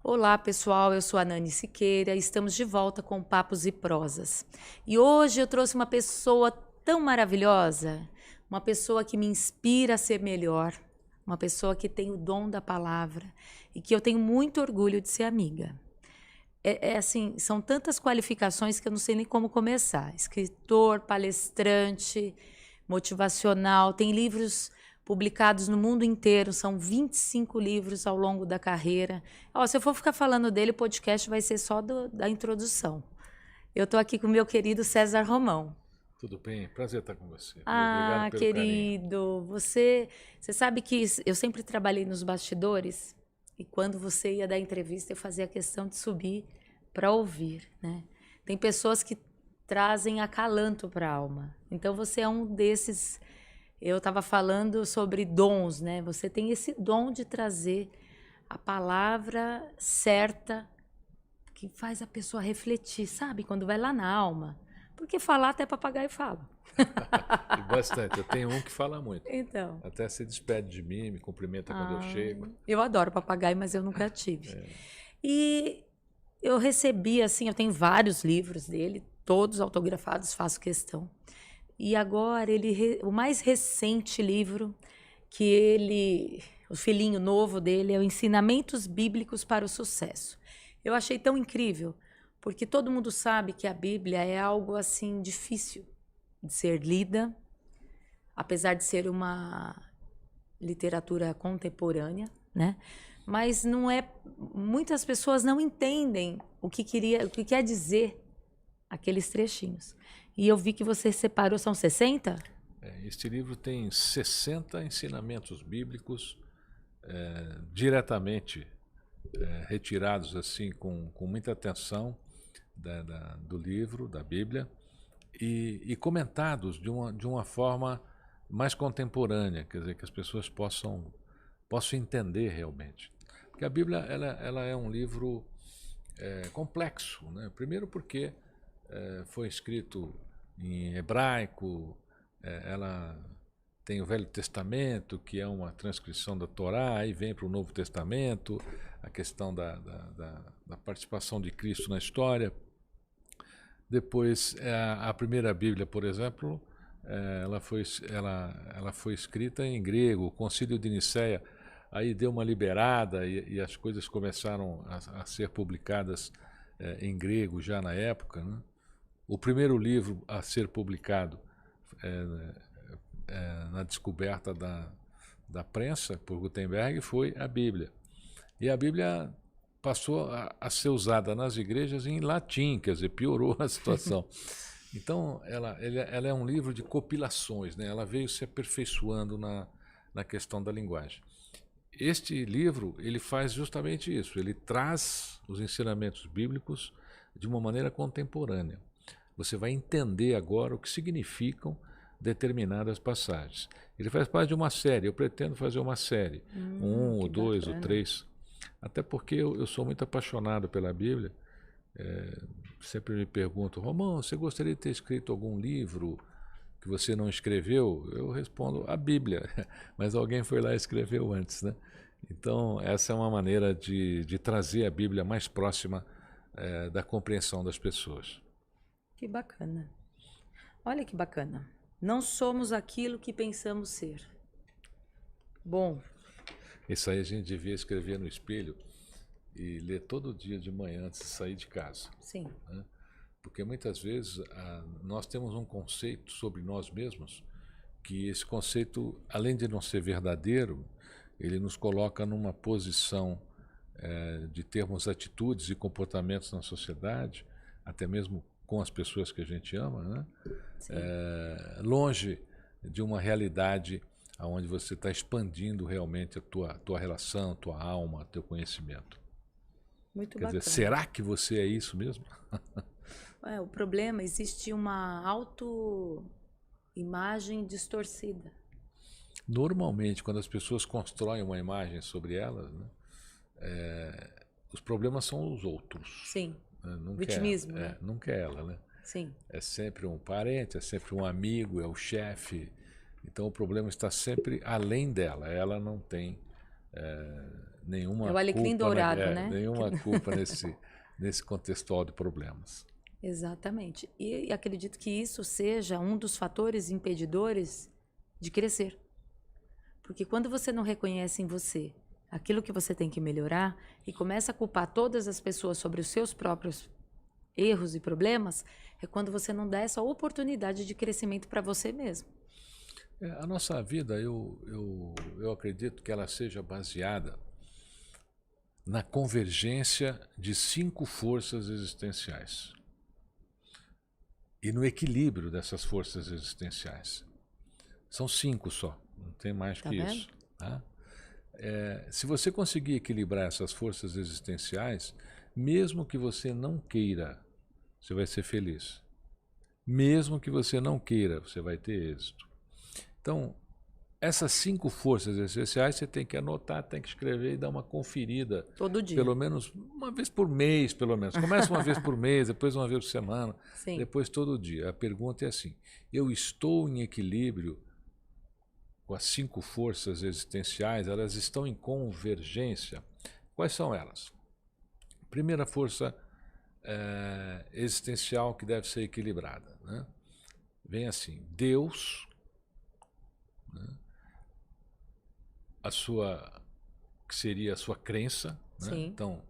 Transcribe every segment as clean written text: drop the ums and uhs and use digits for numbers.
Olá, pessoal. Eu sou a Nani Siqueira. Estamos de volta com Papos e Prosas. E hoje eu trouxe uma pessoa tão maravilhosa, uma pessoa que me inspira a ser melhor, uma pessoa que tem o dom da palavra e que eu tenho muito orgulho de ser amiga. É assim, são tantas qualificações que eu não sei nem como começar. Escritor, palestrante, motivacional, tem livros publicados no mundo inteiro, são 25 livros ao longo da carreira. Ó, se eu for ficar falando dele, o podcast vai ser só da introdução. Eu estou aqui com o meu querido César Romão. Tudo bem? Prazer estar com você. E obrigado Ah, pelo carinho. querido, você sabe que eu sempre trabalhei nos bastidores e quando você ia dar entrevista eu fazia questão de subir para ouvir, né? Tem pessoas que trazem acalanto para a alma. Então você é um desses. Eu estava falando sobre dons, né? Você tem esse dom de trazer a palavra certa que faz a pessoa refletir, sabe? Quando vai lá na alma. Porque falar até papagaio fala. E bastante. Eu tenho um que fala muito. Então. Até se despede de mim, me cumprimenta quando eu chego. Eu adoro papagaio, mas eu nunca tive. E eu recebi, assim, eu tenho vários livros dele, todos autografados, faço questão. E agora, o mais recente livro o filhinho novo dele é o Ensinamentos Bíblicos para o Sucesso. Eu achei tão incrível, porque todo mundo sabe que a Bíblia é algo assim difícil de ser lida, apesar de ser uma literatura contemporânea, né? Mas não é, muitas pessoas não entendem o que quer dizer aqueles trechinhos. E eu vi que você separou, são 60? Este livro tem 60 ensinamentos bíblicos diretamente retirados assim com muita atenção do livro, da Bíblia, e comentados de uma forma mais contemporânea, quer dizer, que as pessoas possam entender realmente. Porque a Bíblia ela é um livro complexo, né? Primeiro porque foi escrito em hebraico, ela tem o Velho Testamento, que é uma transcrição da Torá, aí vem para o Novo Testamento, a questão da participação de Cristo na história. Depois, a primeira Bíblia, por exemplo, ela foi escrita em grego, o Concílio de Nicéia, aí deu uma liberada e as coisas começaram a ser publicadas em grego já na época, né? O primeiro livro a ser publicado na descoberta da prensa por Gutenberg foi a Bíblia. E a Bíblia passou a ser usada nas igrejas em latim, quer dizer, piorou a situação. Então, ela é um livro de compilações, né? Ela veio se aperfeiçoando na questão da linguagem. Este livro, ele faz justamente isso, ele traz os ensinamentos bíblicos de uma maneira contemporânea. Você vai entender agora o que significam determinadas passagens. Ele faz parte de uma série, eu pretendo fazer uma série, ou dois, ou três, até porque eu sou muito apaixonado pela Bíblia. Sempre me perguntam, Romão, você gostaria de ter escrito algum livro que você não escreveu? Eu respondo, a Bíblia, mas alguém foi lá e escreveu antes, né? Então, essa é uma maneira de trazer a Bíblia mais próxima da compreensão das pessoas. Que bacana. Olha que bacana. Não somos aquilo que pensamos ser. Bom. Isso aí a gente devia escrever no espelho e ler todo dia de manhã antes de sair de casa. Sim. Né? Porque muitas vezes nós temos um conceito sobre nós mesmos que esse conceito, além de não ser verdadeiro, ele nos coloca numa posição de termos atitudes e comportamentos na sociedade, até mesmo com as pessoas que a gente ama, né? Longe de uma realidade onde você está expandindo realmente a tua relação, tua alma, teu conhecimento. Muito Quer bacana. dizer, será que você é isso mesmo? O problema, existe uma autoimagem distorcida. Normalmente, quando as pessoas constroem uma imagem sobre elas, né, os problemas são os outros. Sim. Nunca Vitimismo, né? Nunca é ela, né? Sim. É sempre um parente, é sempre um amigo, é o chefe. Então o problema está sempre além dela. Ela não tem nenhuma É o alecrim culpa, dourado, né? nenhuma culpa nesse contextual de problemas. Exatamente. E acredito que isso seja um dos fatores impedidores de crescer. Porque quando você não reconhece em você aquilo que você tem que melhorar e começa a culpar todas as pessoas sobre os seus próprios erros e problemas, é quando você não dá essa oportunidade de crescimento para você mesmo. A nossa vida, eu acredito que ela seja baseada na convergência de 5 forças existenciais e no equilíbrio dessas forças existenciais. São 5 só, não tem mais Tá que vendo? isso. Tá? Se você conseguir equilibrar essas forças existenciais, mesmo que você não queira, você vai ser feliz. Mesmo que você não queira, você vai ter êxito. Então, essas 5 forças essenciais você tem que anotar, tem que escrever e dar uma conferida. Todo dia. Pelo menos uma vez por mês, pelo menos. Começa uma vez por mês, depois uma vez por semana, Sim. depois todo dia. A pergunta é assim: eu estou em equilíbrio com as 5 forças existenciais? Elas estão em convergência? Quais são elas? Primeira força existencial que deve ser equilibrada, né? Vem assim: Deus, né? Que seria a sua crença, né? Sim. Então,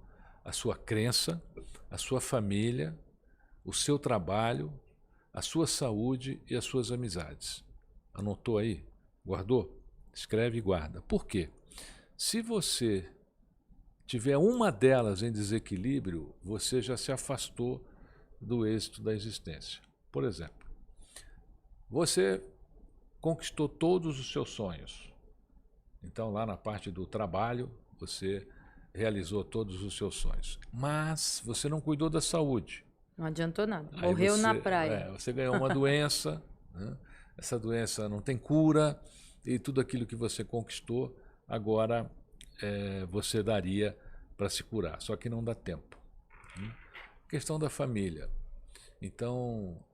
a sua crença, a sua família, o seu trabalho, a sua saúde e as suas amizades. Anotou aí? Guardou? Escreve e guarda. Por quê? Se você tiver uma delas em desequilíbrio, você já se afastou do êxito da existência. Por exemplo, você conquistou todos os seus sonhos. Então, lá na parte do trabalho, você realizou todos os seus sonhos. Mas você não cuidou da saúde. Não adiantou nada. Aí Morreu na praia. Você ganhou uma doença, né? Essa doença não tem cura, e tudo aquilo que você conquistou, agora você daria para se curar. Só que não dá tempo. Né? Questão da família. Então,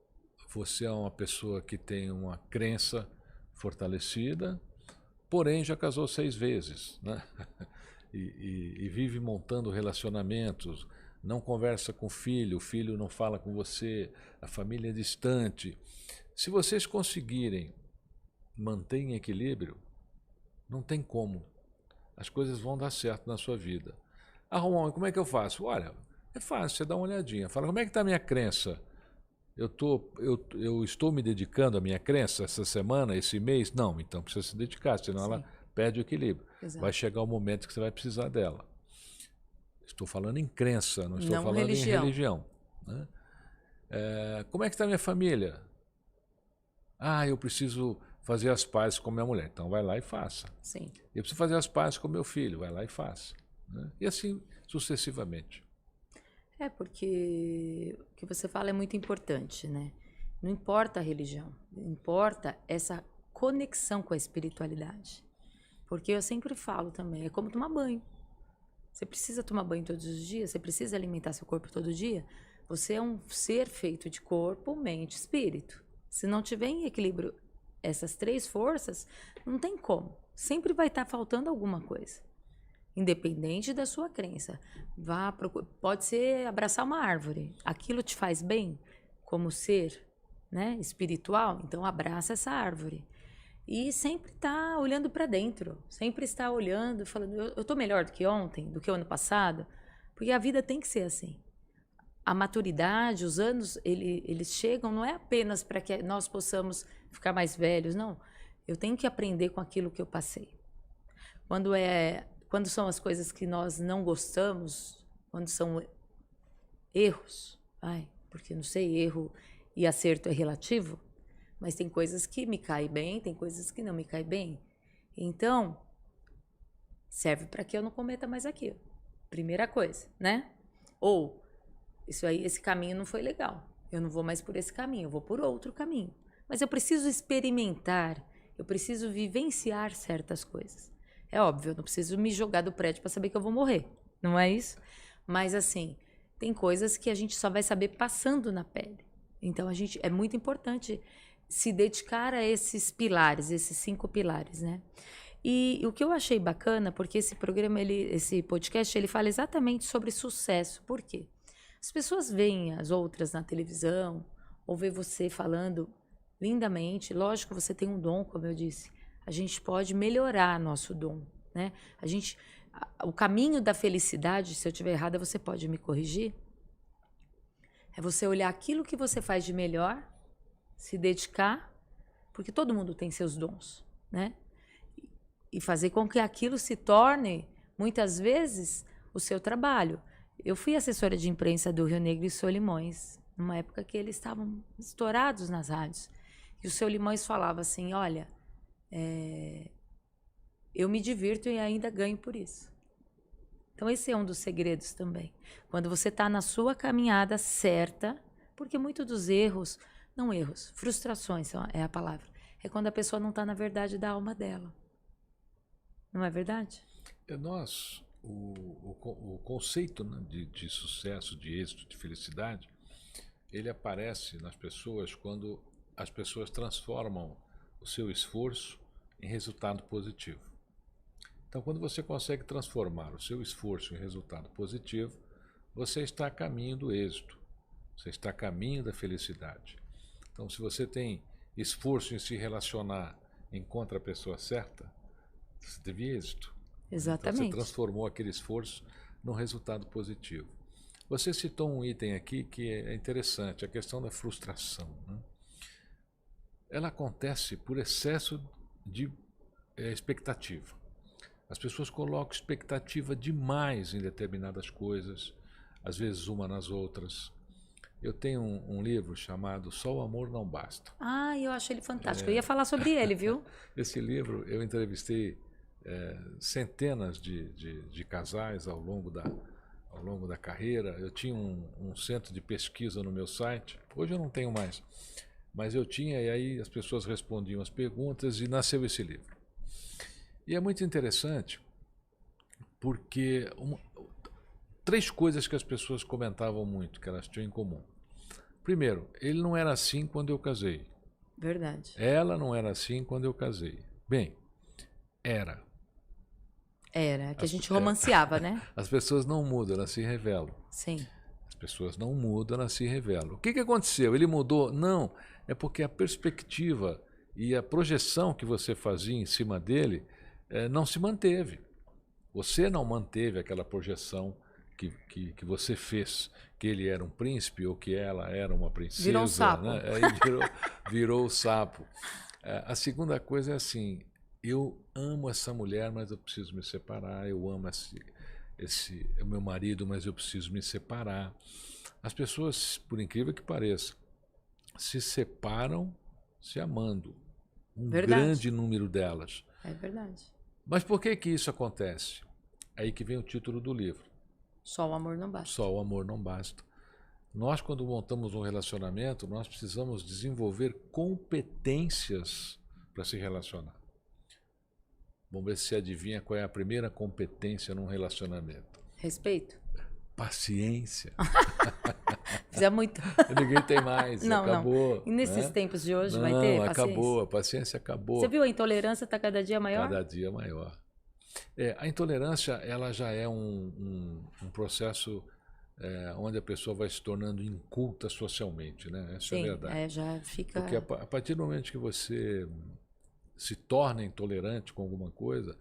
você é uma pessoa que tem uma crença fortalecida, porém já casou 6 vezes, né? E vive montando relacionamentos, não conversa com o filho não fala com você, a família é distante. Se vocês conseguirem manter em equilíbrio, não tem como. As coisas vão dar certo na sua vida. Ah, Romão, como é que eu faço? Olha, é fácil, você dá uma olhadinha. Fala, como é que está a minha crença? Eu estou me dedicando à minha crença essa semana, esse mês? Não, então precisa se dedicar, senão Sim. ela perde o equilíbrio. Exato. Vai chegar o momento que você vai precisar dela. Estou falando em crença, não estou Não falando religião. em religião. Né? Como é que está a minha família? Ah, eu preciso fazer as pazes com minha mulher. Então vai lá e faça. Sim. Eu preciso fazer as pazes com meu filho. Vai lá e faça. Né? E assim sucessivamente. Porque o que você fala é muito importante, né? Não importa a religião, importa essa conexão com a espiritualidade. Porque eu sempre falo também, é como tomar banho. Você precisa tomar banho todos os dias, você precisa alimentar seu corpo todo dia. Você é um ser feito de corpo, mente e espírito. Se não tiver em equilíbrio essas 3 forças, não tem como. Sempre vai estar faltando alguma coisa. Independente da sua crença. Pode ser abraçar uma árvore. Aquilo te faz bem como ser, né, espiritual? Então abraça essa árvore. E sempre está olhando para dentro. Sempre está olhando, falando, eu estou melhor do que ontem, do que o ano passado. Porque a vida tem que ser assim. A maturidade, os anos, eles chegam não é apenas para que nós possamos ficar mais velhos, não. Eu tenho que aprender com aquilo que eu passei. Quando são as coisas que nós não gostamos, quando são erros, porque não sei, erro e acerto é relativo, mas tem coisas que me caem bem, tem coisas que não me caem bem. Então, serve para que eu não cometa mais aquilo. Primeira coisa, né? Ou, esse caminho não foi legal. Eu não vou mais por esse caminho, eu vou por outro caminho. Mas eu preciso experimentar, eu preciso vivenciar certas coisas. É óbvio, eu não preciso me jogar do prédio para saber que eu vou morrer, não é isso? Mas assim, tem coisas que a gente só vai saber passando na pele. Então é muito importante se dedicar a esses pilares, esses 5 pilares, né? E o que eu achei bacana, porque esse programa, esse podcast, ele fala exatamente sobre sucesso. Por quê? As pessoas veem as outras na televisão, ou vê você falando lindamente. Lógico, você tem um dom, como eu disse. A gente pode melhorar nosso dom, né? O caminho da felicidade, se eu estiver errada, você pode me corrigir. É você olhar aquilo que você faz de melhor, se dedicar, porque todo mundo tem seus dons, né? E fazer com que aquilo se torne, muitas vezes, o seu trabalho. Eu fui assessora de imprensa do Rio Negro e Solimões, numa época que eles estavam estourados nas rádios. E o seu Limões falava assim, olha, eu me divirto e ainda ganho por isso. Então esse é um dos segredos também. Quando você está na sua caminhada certa, porque muitos dos erros, não erros, frustrações é a palavra, é quando a pessoa não está na verdade da alma dela. Não é verdade? O conceito, né, de sucesso, de êxito, de felicidade, ele aparece nas pessoas quando as pessoas transformam o seu esforço em resultado positivo. Então, quando você consegue transformar o seu esforço em resultado positivo, você está a caminho do êxito, você está a caminho da felicidade. Então, se você tem esforço em se relacionar, encontra a pessoa certa, você teve êxito. Exatamente. Então, você transformou aquele esforço num resultado positivo. Você citou um item aqui que é interessante, a questão da frustração, né? Ela acontece por excesso de expectativa. As pessoas colocam expectativa demais em determinadas coisas, às vezes uma nas outras. Eu tenho um livro chamado Só o Amor Não Basta. Ah, eu acho ele fantástico. Eu ia falar sobre ele, viu? Esse livro, eu entrevistei centenas de casais ao longo da carreira. Eu tinha um centro de pesquisa no meu site. Hoje eu não tenho mais, mas eu tinha, e aí as pessoas respondiam as perguntas e nasceu esse livro. E é muito interessante porque três coisas que as pessoas comentavam muito, que elas tinham em comum. Primeiro, ele não era assim quando eu casei. Verdade. Ela não era assim quando eu casei. Bem, era. Era, que a gente romanceava, né? As pessoas não mudam, elas se revelam. Sim. As pessoas não mudam, elas se revelam. O que aconteceu? Ele mudou? Não, é porque a perspectiva e a projeção que você fazia em cima dele não se manteve. Você não manteve aquela projeção que você fez, que ele era um príncipe ou que ela era uma princesa. Virou um sapo. Né? Aí virou o sapo. A segunda coisa é assim, eu amo essa mulher, mas eu preciso me separar. Eu amo o meu marido, mas eu preciso me separar. As pessoas, por incrível que pareça, se separam se amando. Grande número delas. É verdade. Mas por que isso acontece? Aí que vem o título do livro. Só o amor não basta. Só o amor não basta. Nós, quando montamos um relacionamento, nós precisamos desenvolver competências para se relacionar. Vamos ver se você adivinha qual é a primeira competência num relacionamento. Respeito. Paciência. Já muito. Ninguém tem mais, não, acabou. Não. E nesses né? tempos de hoje não, vai ter paciência? Acabou, a paciência acabou. Você viu a intolerância está cada dia maior? Cada dia maior. A intolerância ela já é um processo onde a pessoa vai se tornando inculta socialmente, né? Essa é a verdade. Já fica... Porque a partir do momento que você se torna intolerante com alguma coisa,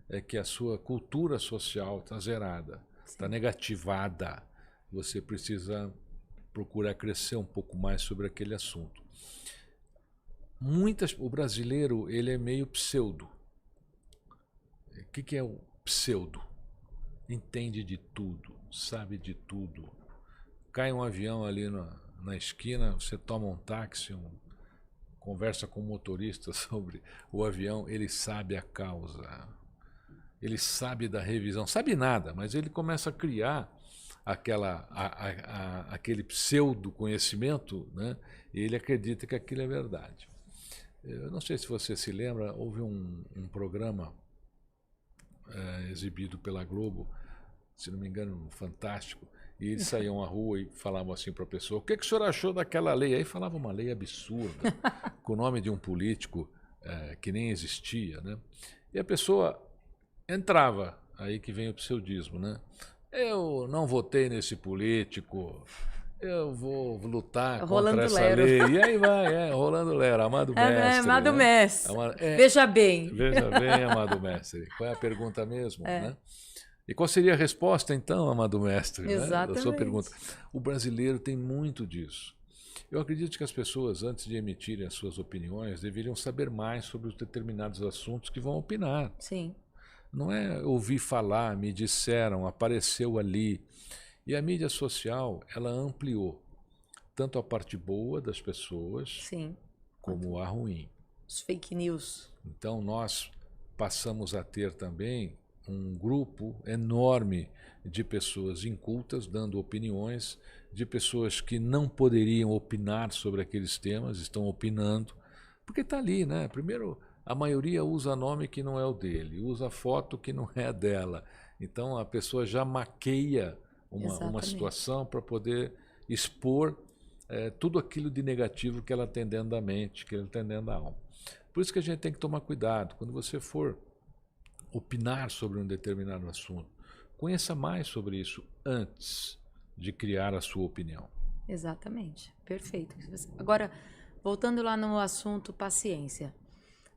é que a sua cultura social está zerada, está negativada. Você precisa procurar crescer um pouco mais sobre aquele assunto. O brasileiro ele é meio pseudo. O que é o pseudo? Entende de tudo, sabe de tudo. Cai um avião ali na esquina, você toma um táxi, conversa com o motorista sobre o avião, ele sabe a causa. Ele sabe da revisão, sabe nada, mas ele começa a criar aquele pseudo-conhecimento, né? E ele acredita que aquilo é verdade. Eu não sei se você se lembra, houve um programa exibido pela Globo, se não me engano, fantástico, e eles saíam à rua e falavam assim para a pessoa, o que o senhor achou daquela lei? Aí falava uma lei absurda, com o nome de um político que nem existia, né? E a pessoa entrava, aí que vem o pseudismo, né? Eu não votei nesse político, eu vou lutar contra Rolando essa Lero. lei. E aí vai, Rolando Lero, amado mestre, Amado né? mestre. Veja bem. Veja bem, amado mestre. Qual é a pergunta mesmo, né? E qual seria a resposta, então, amado mestre, né, da sua pergunta? O brasileiro tem muito disso. Eu acredito que as pessoas, antes de emitirem as suas opiniões, deveriam saber mais sobre os determinados assuntos que vão opinar. Sim. Não é ouvir falar, me disseram, apareceu ali. E a mídia social, ela ampliou tanto a parte boa das pessoas, Sim. como a ruim. Os fake news. Então, nós passamos a ter também um grupo enorme de pessoas incultas dando opiniões, de pessoas que não poderiam opinar sobre aqueles temas, estão opinando, porque está ali, né? Primeiro, a maioria usa nome que não é o dele, usa foto que não é a dela. Então, a pessoa já maqueia uma situação para poder expor tudo aquilo de negativo que ela tem dentro da mente, que ela tem dentro da alma. Por isso que a gente tem que tomar cuidado. Quando você for opinar sobre um determinado assunto, conheça mais sobre isso antes de criar a sua opinião. Exatamente. Perfeito. Agora, voltando lá no assunto paciência.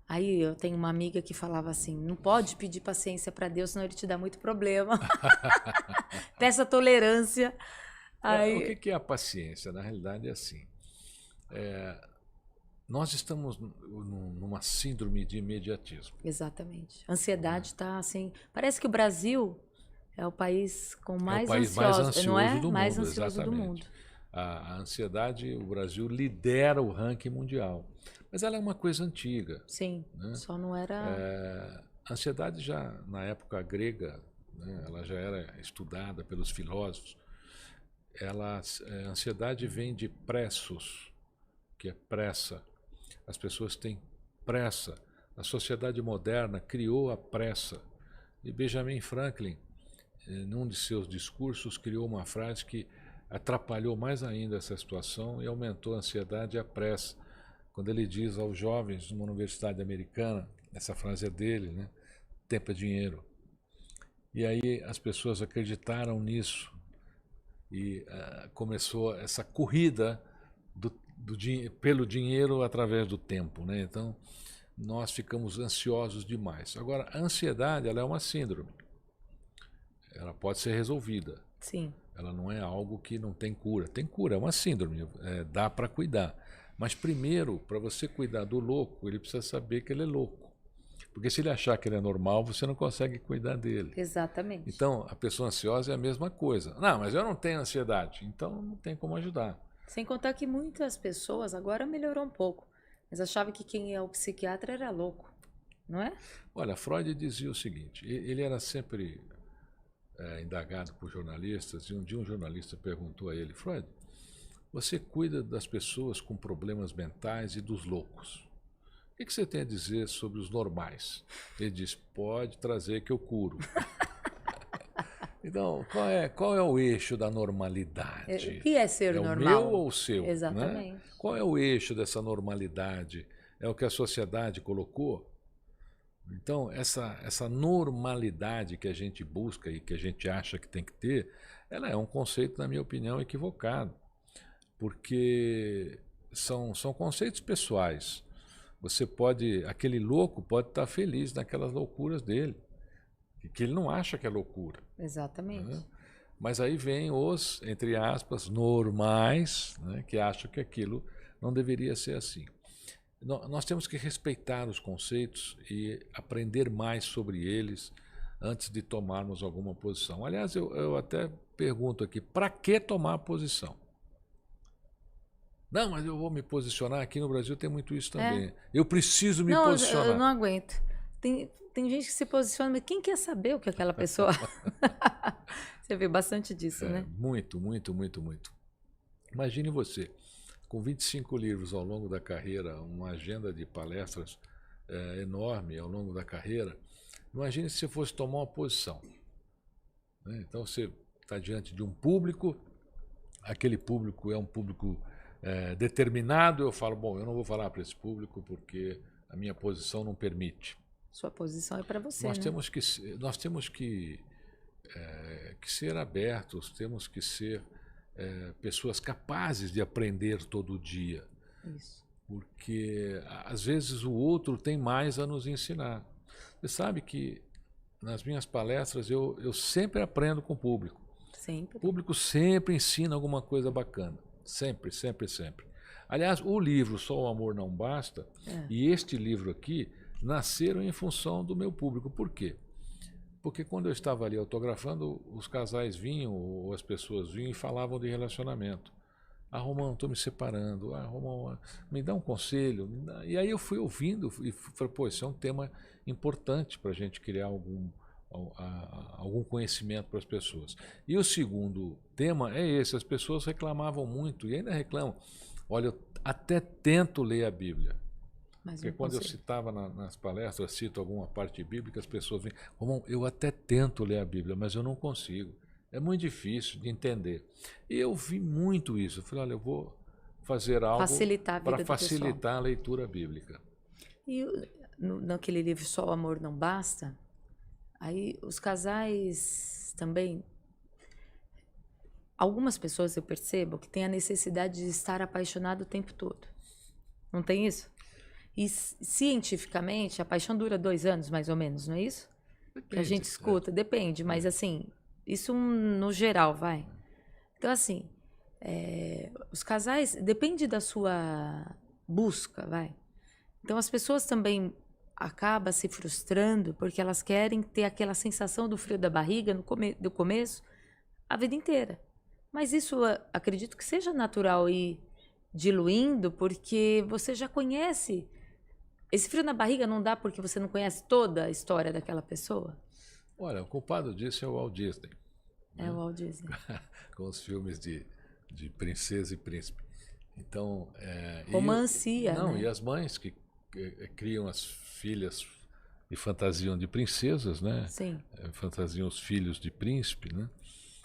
Aí eu tenho uma amiga que falava assim, não pode pedir paciência para Deus, senão ele te dá muito problema. Peça tolerância. Aí... O que é a paciência? Na realidade é assim. Nós estamos numa síndrome de imediatismo. Exatamente. Ansiedade está assim. Parece que o Brasil é o país com mais ansioso, mais ansioso não é? do mais mundo, ansioso do mundo. A ansiedade, o Brasil lidera o ranking mundial. Mas ela é uma coisa antiga. Sim, né? Só não era... A ansiedade já, na época grega, né, ela já era estudada pelos filósofos. A ansiedade vem de pressos, que é pressa. As pessoas têm pressa. A sociedade moderna criou a pressa. E Benjamin Franklin, num de seus discursos, criou uma frase que atrapalhou mais ainda essa situação e aumentou a ansiedade e a pressa. Quando ele diz aos jovens numa universidade americana, essa frase é dele, né? Tempo é dinheiro. E aí as pessoas acreditaram nisso e começou essa corrida pelo dinheiro através do tempo, né? Então, nós ficamos ansiosos demais. Agora, a ansiedade, ela é uma síndrome. Ela pode ser resolvida. Sim. Ela não é algo que não tem cura. Tem cura, é uma síndrome, dá para cuidar. Mas primeiro, para você cuidar do louco, ele precisa saber que ele é louco. Porque se ele achar que ele é normal, você não consegue cuidar dele. Exatamente. Então, a pessoa ansiosa é a mesma coisa. Não, mas eu não tenho ansiedade, então não tem como ajudar. Sem contar que muitas pessoas, agora melhorou um pouco, mas achavam que quem é o psiquiatra era louco, não é? Olha, Freud dizia o seguinte, ele era sempre indagado por jornalistas, e um dia um jornalista perguntou a ele, Freud, você cuida das pessoas com problemas mentais e dos loucos. O que você tem a dizer sobre os normais? Ele diz, pode trazer que eu curo. Então, qual é o eixo da normalidade? O que é ser normal? É o meu ou o seu? Exatamente. Né? Qual é o eixo dessa normalidade? É o que a sociedade colocou? Então, essa normalidade que a gente busca e que a gente acha que tem que ter, ela é um conceito, na minha opinião, equivocado. Porque são conceitos pessoais. Aquele louco pode estar feliz naquelas loucuras dele. Que ele não acha que é loucura. Exatamente. Né? Mas aí vem os, entre aspas, normais, né, que acham que aquilo não deveria ser assim. Nós temos que respeitar os conceitos e aprender mais sobre eles antes de tomarmos alguma posição. Aliás, eu até pergunto aqui, para que tomar posição? Não, mas eu vou me posicionar, aqui no Brasil tem muito isso também. Eu preciso me posicionar. Eu não aguento. Tem gente que se posiciona, mas quem quer saber o que aquela pessoa... Você vê bastante disso, né? Muito, muito, muito, muito. Imagine você, com 25 livros ao longo da carreira, uma agenda de palestras enorme ao longo da carreira, imagine se você fosse tomar uma posição. Né? Então você está diante de um público, aquele público é um público determinado, eu falo, bom, eu não vou falar para esse público porque a minha posição não permite. Sua posição é para você, Nós né? temos que, nós temos que ser abertos, temos que ser pessoas capazes de aprender todo dia, Isso. porque às vezes o outro tem mais a nos ensinar. Você sabe que nas minhas palestras eu sempre aprendo com o público. O Sempre. público sempre ensina alguma coisa bacana. Sempre, sempre, sempre. Aliás, o livro Só o Amor Não Basta e este livro aqui nasceram em função do meu público. Por quê? Porque quando eu estava ali autografando, os casais vinham, ou as pessoas vinham e falavam de relacionamento. Ah, Romão, estou me separando. Ah, Romão, me dá um conselho. E aí eu fui ouvindo e falei, pô, isso é um tema importante para a gente criar algum conhecimento para as pessoas. E o segundo tema é esse, as pessoas reclamavam muito, e ainda reclamam. Olha, eu até tento ler a Bíblia. Porque quando eu citava nas palestras, eu cito alguma parte bíblica, as pessoas vêm, Romão, eu até tento ler a Bíblia, mas eu não consigo. É muito difícil de entender. E eu vi muito isso. Eu falei, olha, eu vou fazer algo para facilitar a leitura bíblica. E naquele livro Só o Amor Não Basta, aí os casais também... Algumas pessoas eu percebo que têm a necessidade de estar apaixonado o tempo todo. Não tem isso? E cientificamente, a paixão dura 2 anos, mais ou menos, não é isso? Depende, que a gente escuta, depende, mas assim, isso no geral, vai. Então, assim, os casais, depende da sua busca, vai. Então, as pessoas também acabam se frustrando porque elas querem ter aquela sensação do frio da barriga do começo a vida inteira. Mas isso, acredito que seja natural e diluindo, porque você já conhece. Esse frio na barriga não dá porque você não conhece toda a história daquela pessoa? Olha, o culpado disso é o Walt Disney. É o Walt Disney. Com os filmes de princesa e príncipe. Então, romancia, né? E as mães que criam as filhas e fantasiam de princesas, né? Sim. Fantasiam os filhos de príncipe, né?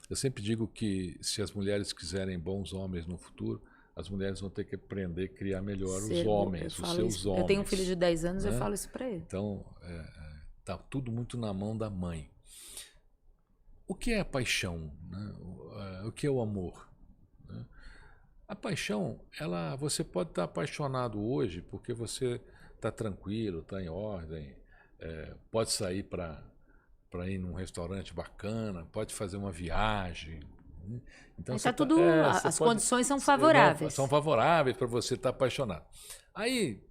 Eu sempre digo que se as mulheres quiserem bons homens no futuro, as mulheres vão ter que aprender a criar melhor os homens, os seus homens. Eu tenho um filho de 10 anos, né? Eu falo isso para ele. Então, tá tudo muito na mão da mãe. O que é a paixão? Né? O que é o amor? Né? A paixão, você pode estar apaixonado hoje porque você está tranquilo, está em ordem, pode sair para ir num restaurante bacana, pode fazer uma viagem. Então tá tudo, as condições são favoráveis. São favoráveis para você estar apaixonado. Aí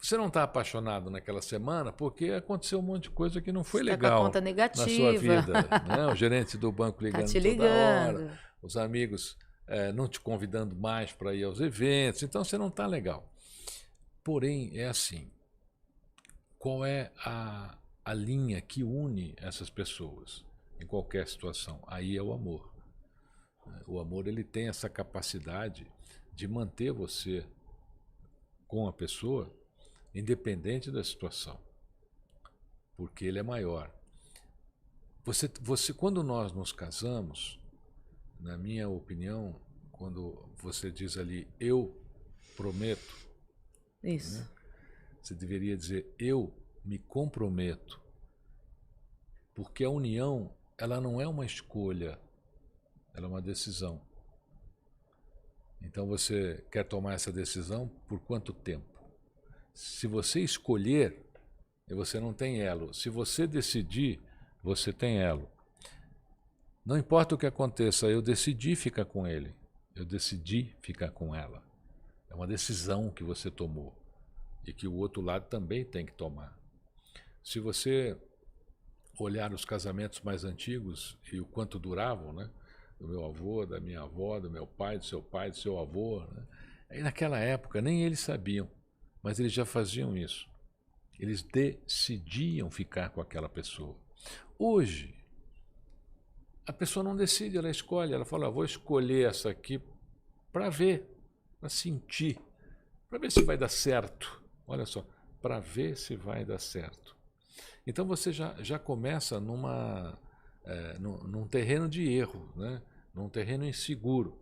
você não está apaixonado naquela semana porque aconteceu um monte de coisa que não foi legal com a conta negativa. na sua vida. Né? O gerente do banco ligando toda hora, os amigos não te convidando mais para ir aos eventos, então você não está legal. Porém, é assim, qual é a linha que une essas pessoas em qualquer situação? Aí é o amor. O amor, ele tem essa capacidade de manter você com a pessoa independente da situação, porque ele é maior. Quando nós nos casamos, na minha opinião, quando você diz ali, eu prometo, isso, né? Você deveria dizer, eu me comprometo, porque a união, ela não é uma escolha, ela é uma decisão. Então você quer tomar essa decisão por quanto tempo? Se você escolher, você não tem elo. Se você decidir, você tem elo. Não importa o que aconteça, eu decidi ficar com ele. Eu decidi ficar com ela. É uma decisão que você tomou e que o outro lado também tem que tomar. Se você olhar os casamentos mais antigos e o quanto duravam, né? Do meu avô, da minha avó, do meu pai, do seu avô, né? E naquela época nem eles sabiam, mas eles já faziam isso. Eles decidiam ficar com aquela pessoa. Hoje, a pessoa não decide, ela escolhe. Ela fala, vou escolher essa aqui para ver, para sentir, para ver se vai dar certo. Olha só, para ver se vai dar certo. Então você já começa num terreno de erro, né? Num terreno inseguro.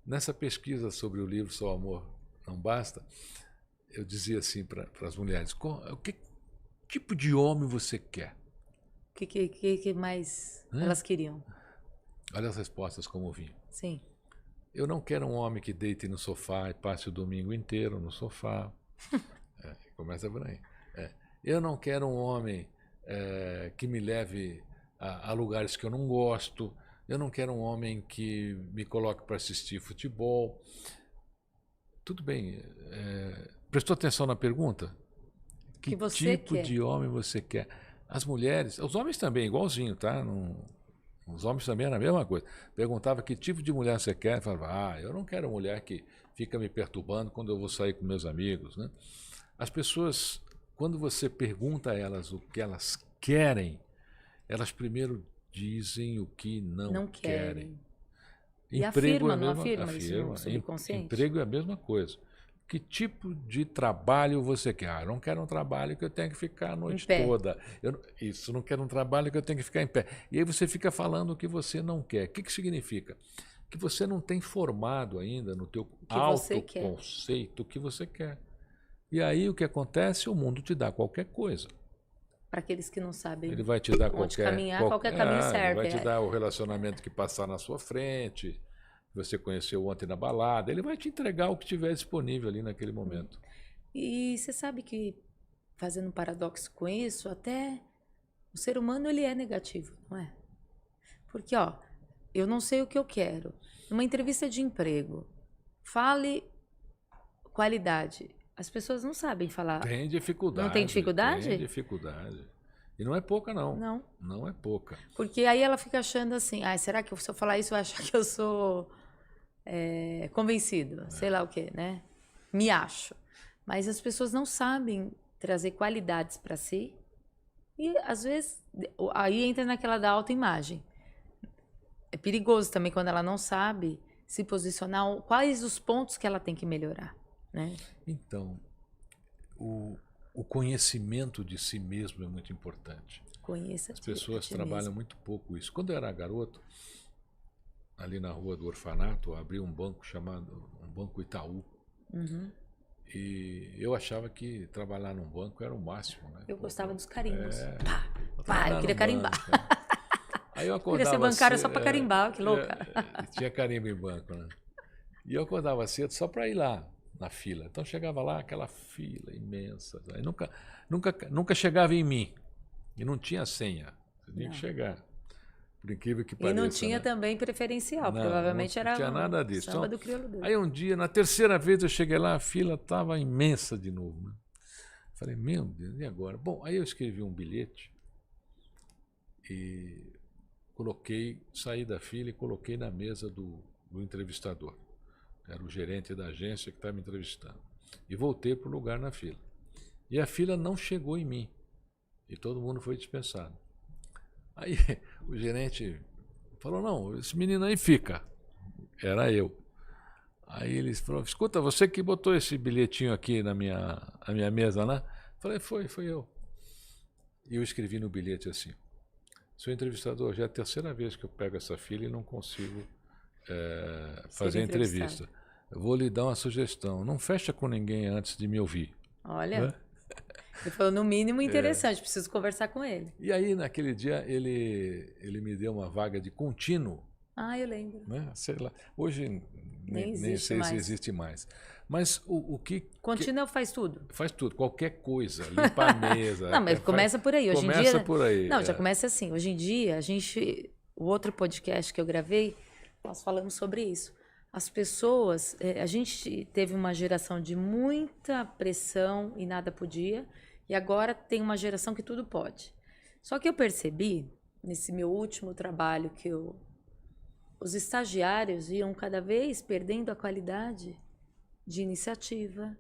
Nessa pesquisa sobre o livro Só o Amor Não Basta, eu dizia assim para as mulheres, tipo de homem você quer? O que mais elas queriam? Olha as respostas como vinham. Sim. Eu não quero um homem que deite no sofá e passe o domingo inteiro no sofá. Começa por aí. Eu não quero um homem que me leve a lugares que eu não gosto. Eu não quero um homem que me coloque para assistir futebol. Tudo bem. Prestou atenção na pergunta? Que você tipo quer? de homem você quer? As mulheres, os homens também, igualzinho, tá? Os homens também era a mesma coisa. Perguntava que tipo de mulher você quer. Falava, eu não quero mulher que fica me perturbando quando eu vou sair com meus amigos, né? As pessoas, quando você pergunta a elas o que elas querem, elas primeiro dizem o que não querem. E Emprego não afirma isso no subconsciente? Emprego é a mesma coisa. Que tipo de trabalho você quer? Eu não quero um trabalho que eu tenha que ficar a noite toda. Isso, não quero um trabalho que eu tenha que ficar em pé. E aí você fica falando o que você não quer. O que significa? Que você não tem formado ainda no teu autoconceito o que você quer. E aí o que acontece? O mundo te dá qualquer coisa. Para aqueles que não sabem ele vai te dar qualquer caminho serve. Ele vai te dar o relacionamento que passar na sua frente, que você conheceu ontem na balada. Ele vai te entregar o que tiver disponível ali naquele momento. E você sabe que, fazendo um paradoxo com isso, até o ser humano ele é negativo, não é? Porque, eu não sei o que eu quero. Numa entrevista de emprego, fale qualidade. As pessoas não sabem falar. Tem dificuldade. Não tem dificuldade? Tem dificuldade. E não é pouca, não. Não. Não é pouca. Porque aí ela fica achando assim, será que se eu falar isso vai achar que eu sou convencido? Sei lá o quê, né? Me acho. Mas as pessoas não sabem trazer qualidades para si. E, às vezes, aí entra naquela da autoimagem. É perigoso também quando ela não sabe se posicionar, quais os pontos que ela tem que melhorar, né? Então, o conhecimento de si mesmo é muito importante. As pessoas trabalham muito pouco isso. Quando eu era garoto, ali na rua do orfanato, eu abri um banco chamado Banco Itaú. Uhum. E eu achava que trabalhar num banco era o máximo, né? Eu gostava dos carimbos. Eu queria carimbar. Aí eu acordava queria ser bancário só para carimbar, que louca. Tinha carimbo em banco, né? E eu acordava cedo só para ir lá na fila. Então chegava lá, aquela fila imensa. Aí nunca chegava em mim. E não tinha senha. Você tinha que chegar. Por incrível que pareça. E não tinha também preferencial. Provavelmente não era tinha nada disso. Samba do crioulo doido. Aí um dia, na terceira vez eu cheguei lá, a fila estava imensa de novo. Né? Falei, meu Deus, e agora? Bom, aí eu escrevi um bilhete e saí da fila e coloquei na mesa do entrevistador. Era o gerente da agência que estava me entrevistando. E voltei para o lugar na fila. E a fila não chegou em mim. E todo mundo foi dispensado. Aí o gerente falou, não, esse menino aí fica. Era eu. Aí eles falaram, escuta, você que botou esse bilhetinho aqui na minha mesa, né? Falei, foi eu. E eu escrevi no bilhete assim, seu entrevistador, já é a terceira vez que eu pego essa fila e não consigo fazer a entrevista. Eu vou lhe dar uma sugestão, não fecha com ninguém antes de me ouvir. Olha... Né? Ele falou, no mínimo, interessante, preciso conversar com ele. E aí, naquele dia, ele me deu uma vaga de contínuo. Eu lembro. Né? Sei lá. Hoje nem sei mais. Se existe mais. Mas o que... Contínuo faz tudo? Faz tudo, qualquer coisa, limpar a mesa. Não, mas começa por aí. Hoje em dia... Começa por aí. Não, já começa assim. Hoje em dia, o outro podcast que eu gravei, nós falamos sobre isso. As pessoas... a gente teve uma geração de muita pressão e nada podia... E agora tem uma geração que tudo pode. Só que eu percebi, nesse meu último trabalho, que os estagiários iam cada vez perdendo a qualidade de iniciativa,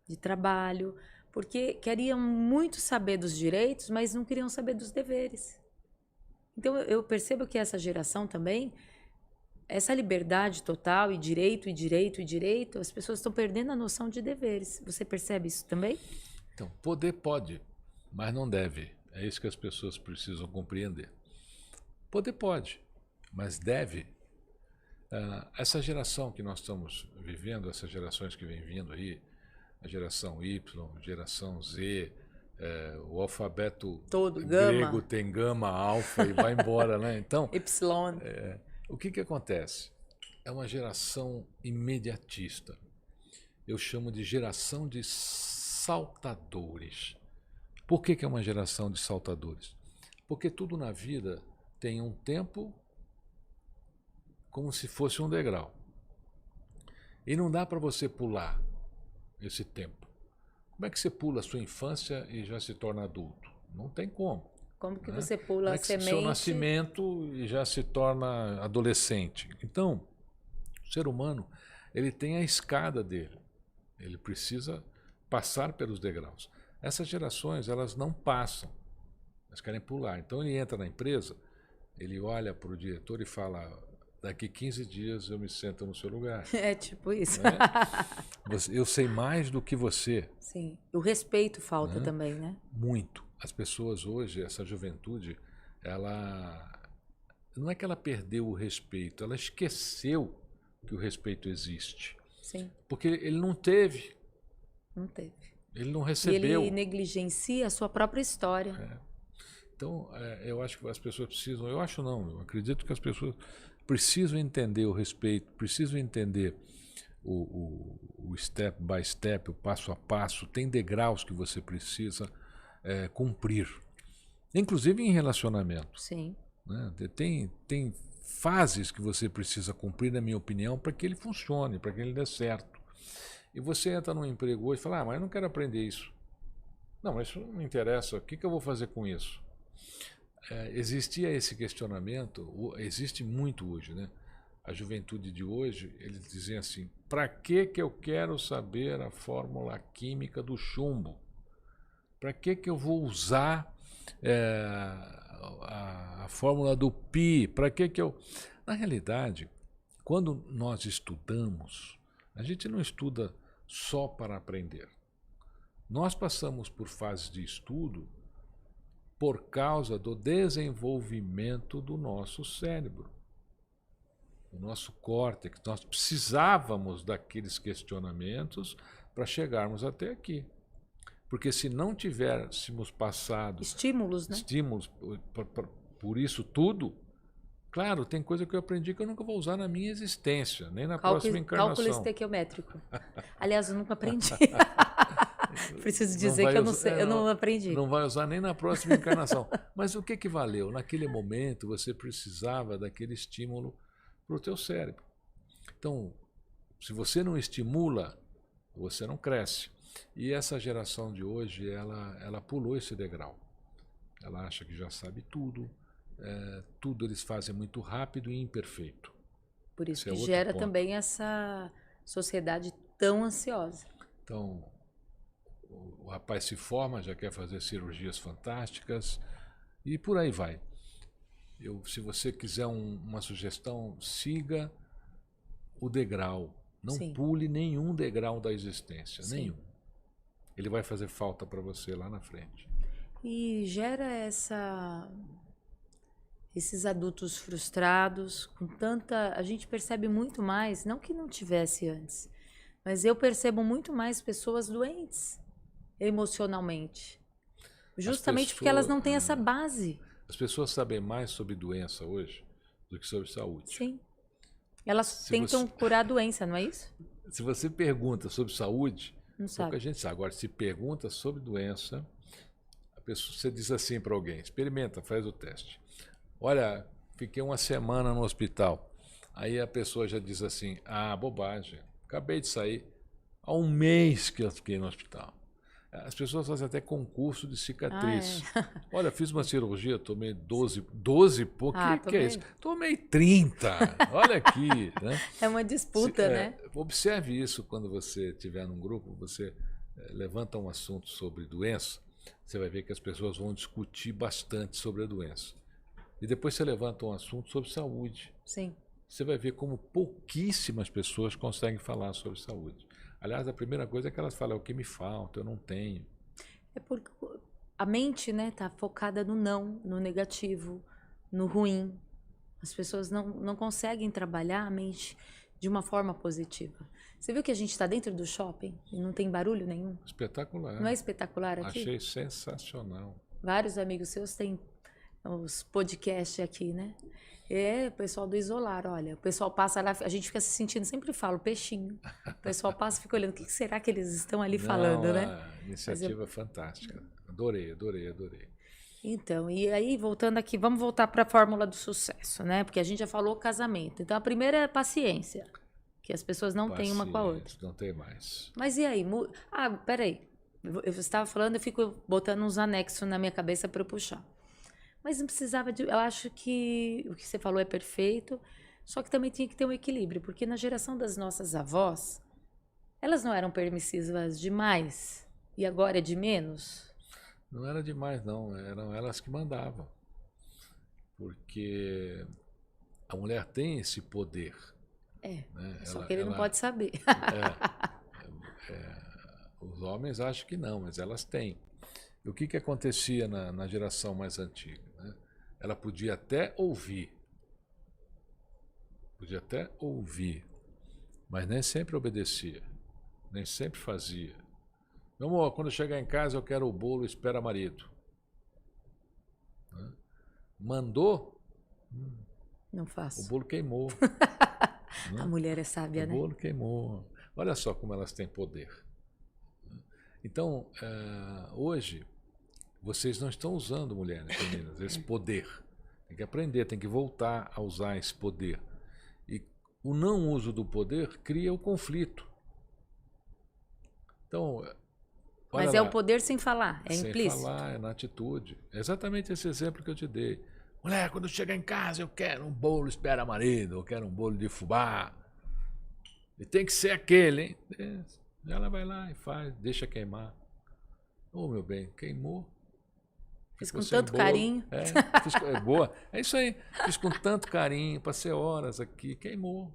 de trabalho, porque queriam muito saber dos direitos, mas não queriam saber dos deveres. Então eu percebo que essa geração também, essa liberdade total e direito, as pessoas estão perdendo a noção de deveres. Você percebe isso também? Então, poder pode, mas não deve. É isso que as pessoas precisam compreender. Poder pode, mas deve. Essa geração que nós estamos vivendo, essas gerações que vêm vindo aí, a geração Y, geração Z, o alfabeto todo, grego gama, tem gama, alfa e vai embora, né? Então, epsilon. o que acontece? É uma geração imediatista. Eu chamo de geração de saltadores. Por que é uma geração de saltadores? Porque tudo na vida tem um tempo como se fosse um degrau. E não dá para você pular esse tempo. Como é que você pula a sua infância e já se torna adulto? Não tem como. Como que Né? você pula Como a é que seu semente? nascimento e já se torna adolescente? Então, o ser humano, ele tem a escada dele. Ele precisa passar pelos degraus. Essas gerações, elas não passam. Elas querem pular. Então, ele entra na empresa, ele olha para o diretor e fala: daqui 15 dias eu me sento no seu lugar. É tipo isso. Né? Eu sei mais do que você. Sim. O respeito falta Né? também, né? Muito. As pessoas hoje, essa juventude, ela não é que ela perdeu o respeito, ela esqueceu que o respeito existe. Sim. Porque ele não teve. Não teve. Ele não E recebeu. ele negligencia a sua própria história. Então, eu acho que as pessoas precisam, eu acho não, eu acredito que as pessoas precisam entender o respeito, precisam entender o step by step, o passo a passo, tem degraus que você precisa cumprir. Inclusive em relacionamento. Sim. Né? Tem fases que você precisa cumprir, na minha opinião, para que ele funcione, para que ele dê certo. E você entra num emprego hoje e fala: mas eu não quero aprender isso. Não, mas isso não me interessa, o que eu vou fazer com isso? Existia esse questionamento, existe muito hoje, né? A juventude de hoje, eles dizem assim: para que eu quero saber a fórmula química do chumbo? Para que eu vou usar a fórmula do pi? Para que eu... Na realidade, quando nós estudamos, a gente não estuda só para aprender. Nós passamos por fases de estudo por causa do desenvolvimento do nosso cérebro, do nosso córtex. Nós precisávamos daqueles questionamentos para chegarmos até aqui. Porque se não tivéssemos passado estímulos, né? Estímulos por isso tudo, claro, tem coisa que eu aprendi que eu nunca vou usar na minha existência, nem na próxima encarnação. Cálculo estequiométrico. Aliás, eu nunca aprendi. Preciso dizer que eu não sei, eu não aprendi. Não vai usar nem na próxima encarnação. Mas o que valeu? Naquele momento você precisava daquele estímulo para o teu cérebro. Então, se você não estimula, você não cresce. E essa geração de hoje, ela pulou esse degrau. Ela acha que já sabe tudo. Tudo eles fazem muito rápido e imperfeito. Por isso que gera também essa sociedade tão ansiosa. Então, o rapaz se forma, já quer fazer cirurgias fantásticas e por aí vai. Se você quiser uma sugestão, siga o degrau. Não Sim. pule nenhum degrau da existência, Sim. nenhum. Ele vai fazer falta para você lá na frente. E gera esses adultos frustrados, com tanta... A gente percebe muito mais, não que não tivesse antes, mas eu percebo muito mais pessoas doentes emocionalmente. Justamente porque elas não têm essa base. As pessoas sabem mais sobre doença hoje do que sobre saúde. Sim. Elas tentam curar a doença, não é isso? Se você pergunta sobre saúde, pouca gente sabe. Agora, se pergunta sobre doença, você diz assim para alguém: experimenta, faz o teste. Olha, fiquei uma semana no hospital. Aí a pessoa já diz assim: ah, bobagem, acabei de sair. Há um mês que eu fiquei no hospital. As pessoas fazem até concurso de cicatriz. Olha, fiz uma cirurgia, tomei 12 por que é isso? Tomei 30. Olha aqui. Né? É uma disputa, né? Observe isso quando você estiver num grupo, você levanta um assunto sobre doença, você vai ver que as pessoas vão discutir bastante sobre a doença. E depois você levanta um assunto sobre saúde. Sim. Você vai ver como pouquíssimas pessoas conseguem falar sobre saúde. Aliás, a primeira coisa é que elas falam: o que me falta, eu não tenho. É porque a mente, né, tá focada no não, no negativo, no ruim. As pessoas não conseguem trabalhar a mente de uma forma positiva. Você viu que a gente está dentro do shopping e não tem barulho nenhum? Espetacular. Não é espetacular aqui? Achei sensacional. Vários amigos seus têm os podcasts aqui, né? É, o pessoal do Isolar, olha. O pessoal passa lá, a gente fica se sentindo, sempre falo, peixinho. O pessoal passa e fica olhando, o que será que eles estão ali falando, né? A iniciativa é fantástica. Adorei, adorei, adorei. Então, e aí, voltando aqui, vamos voltar para a fórmula do sucesso, né? Porque a gente já falou casamento. Então, a primeira é paciência, que as pessoas não têm uma com a outra. Não tem mais. Mas e aí? Peraí. Eu estava falando, eu fico botando uns anexos na minha cabeça para eu puxar. Mas não precisava de. Eu acho que o que você falou é perfeito, só que também tinha que ter um equilíbrio, porque na geração das nossas avós, elas não eram permissivas demais e agora é de menos? Não era demais, não. Eram elas que mandavam. Porque a mulher tem esse poder. Né? Só que ele não pode saber. Os homens acham que não, mas elas têm. E o que acontecia na geração mais antiga? Né? Ela podia até ouvir, mas nem sempre obedecia, nem sempre fazia. Meu amor, quando chegar em casa eu quero o bolo, espera marido. Né? Mandou, Não faço. o bolo queimou. Né? A mulher é sábia, né? O bolo queimou. Olha só como elas têm poder. Então, hoje, vocês não estão usando, mulheres, meninas, esse poder. Tem que aprender, tem que voltar a usar esse poder. E o não uso do poder cria o conflito. Então, mas é o poder sem falar, é implícito. Sem falar, é na atitude. É exatamente esse exemplo que eu te dei. Mulher, quando chegar em casa eu quero um bolo espera marido, eu quero um bolo de fubá. E tem que ser aquele, hein? Ela vai lá e faz, deixa queimar. Ô, meu bem, queimou. Fiz com tanto carinho. Boa. É isso aí. Fiz com tanto carinho, passei horas aqui, queimou.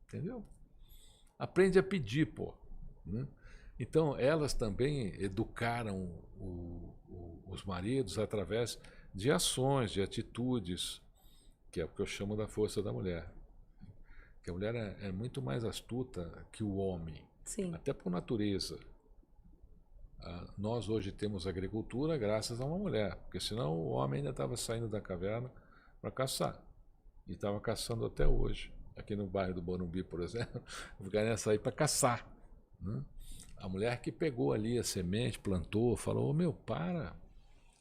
Entendeu? Aprende a pedir, pô. Então, elas também educaram os maridos através de ações, de atitudes, que é o que eu chamo da força da mulher. Que a mulher é muito mais astuta que o homem. Sim. Até por natureza. Nós hoje temos agricultura graças a uma mulher, porque senão o homem ainda estava saindo da caverna para caçar. E estava caçando até hoje. Aqui no bairro do Morumbi, por exemplo, o cara ia sair para caçar. Né? A mulher que pegou ali a semente, plantou, falou, meu,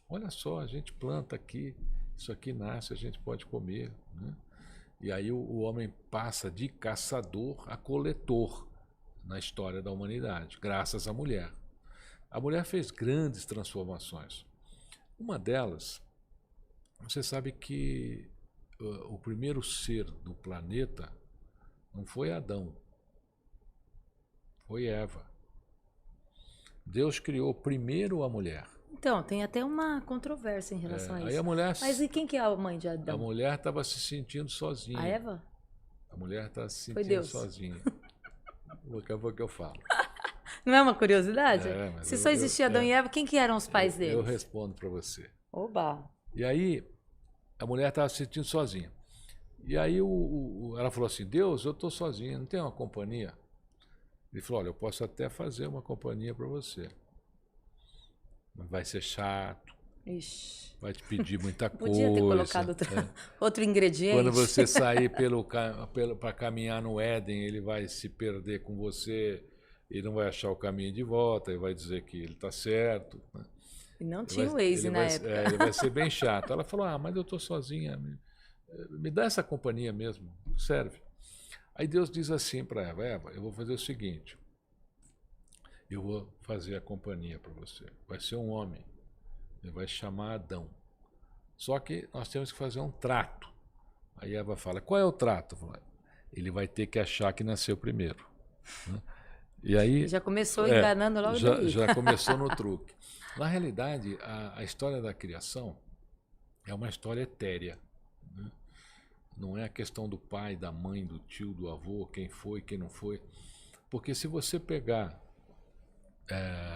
olha só, a gente planta aqui, isso aqui nasce, a gente pode comer. Né? E aí o homem passa de caçador a coletor na história da humanidade, graças à mulher. A mulher fez grandes transformações. Uma delas, você sabe que o primeiro ser do planeta não foi Adão, foi Eva. Deus criou primeiro a mulher. Então, tem até uma controvérsia em relação a isso. Aí a mulher, mas e quem que é a mãe de Adão? A mulher estava se sentindo sozinha. A Eva? A mulher estava se sentindo sozinha. Daqui a pouco eu falo. Não é uma curiosidade? Se só existia Adão e Eva, quem que eram os pais deles? Eu respondo para você. Oba! E aí, a mulher estava se sentindo sozinha. E aí ela falou assim, Deus, eu estou sozinha, não tem uma companhia? Ele falou, olha, eu posso até fazer uma companhia para você. Mas vai ser chato. Ixi. Vai te pedir muita coisa. Podia ter colocado outro ingrediente. Quando você sair para caminhar no Éden, ele vai se perder com você, ele não vai achar o caminho de volta, ele vai dizer que ele está certo. Né? E não tinha o Waze na época. Ele vai ser bem chato. Ela falou, mas eu estou sozinha, me dá essa companhia mesmo, serve. Aí Deus diz assim para Eva, eu vou fazer o seguinte, eu vou fazer a companhia para você, vai ser um homem, ele vai chamar Adão. Só que nós temos que fazer um trato. Aí Eva fala, qual é o trato? Ele vai ter que achar que nasceu primeiro. Né? E aí, já começou enganando logo daí. Já começou no truque. Na realidade, a história da criação é uma história etérea. Né? Não é a questão do pai, da mãe, do tio, do avô, quem foi, quem não foi. Porque se você pegar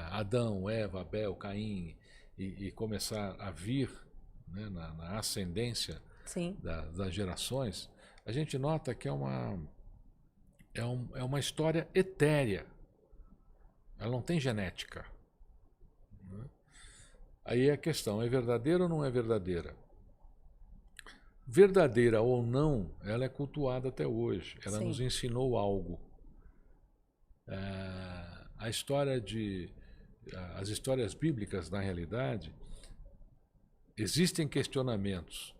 Adão, Eva, Abel, Caim e começar a vir, né, na ascendência das gerações, a gente nota que é é uma história etérea. Ela não tem genética. Né? Aí a questão, é verdadeira ou não é verdadeira? Verdadeira ou não, ela é cultuada até hoje. Ela Sim. nos ensinou algo. As histórias bíblicas, na realidade, existem questionamentos.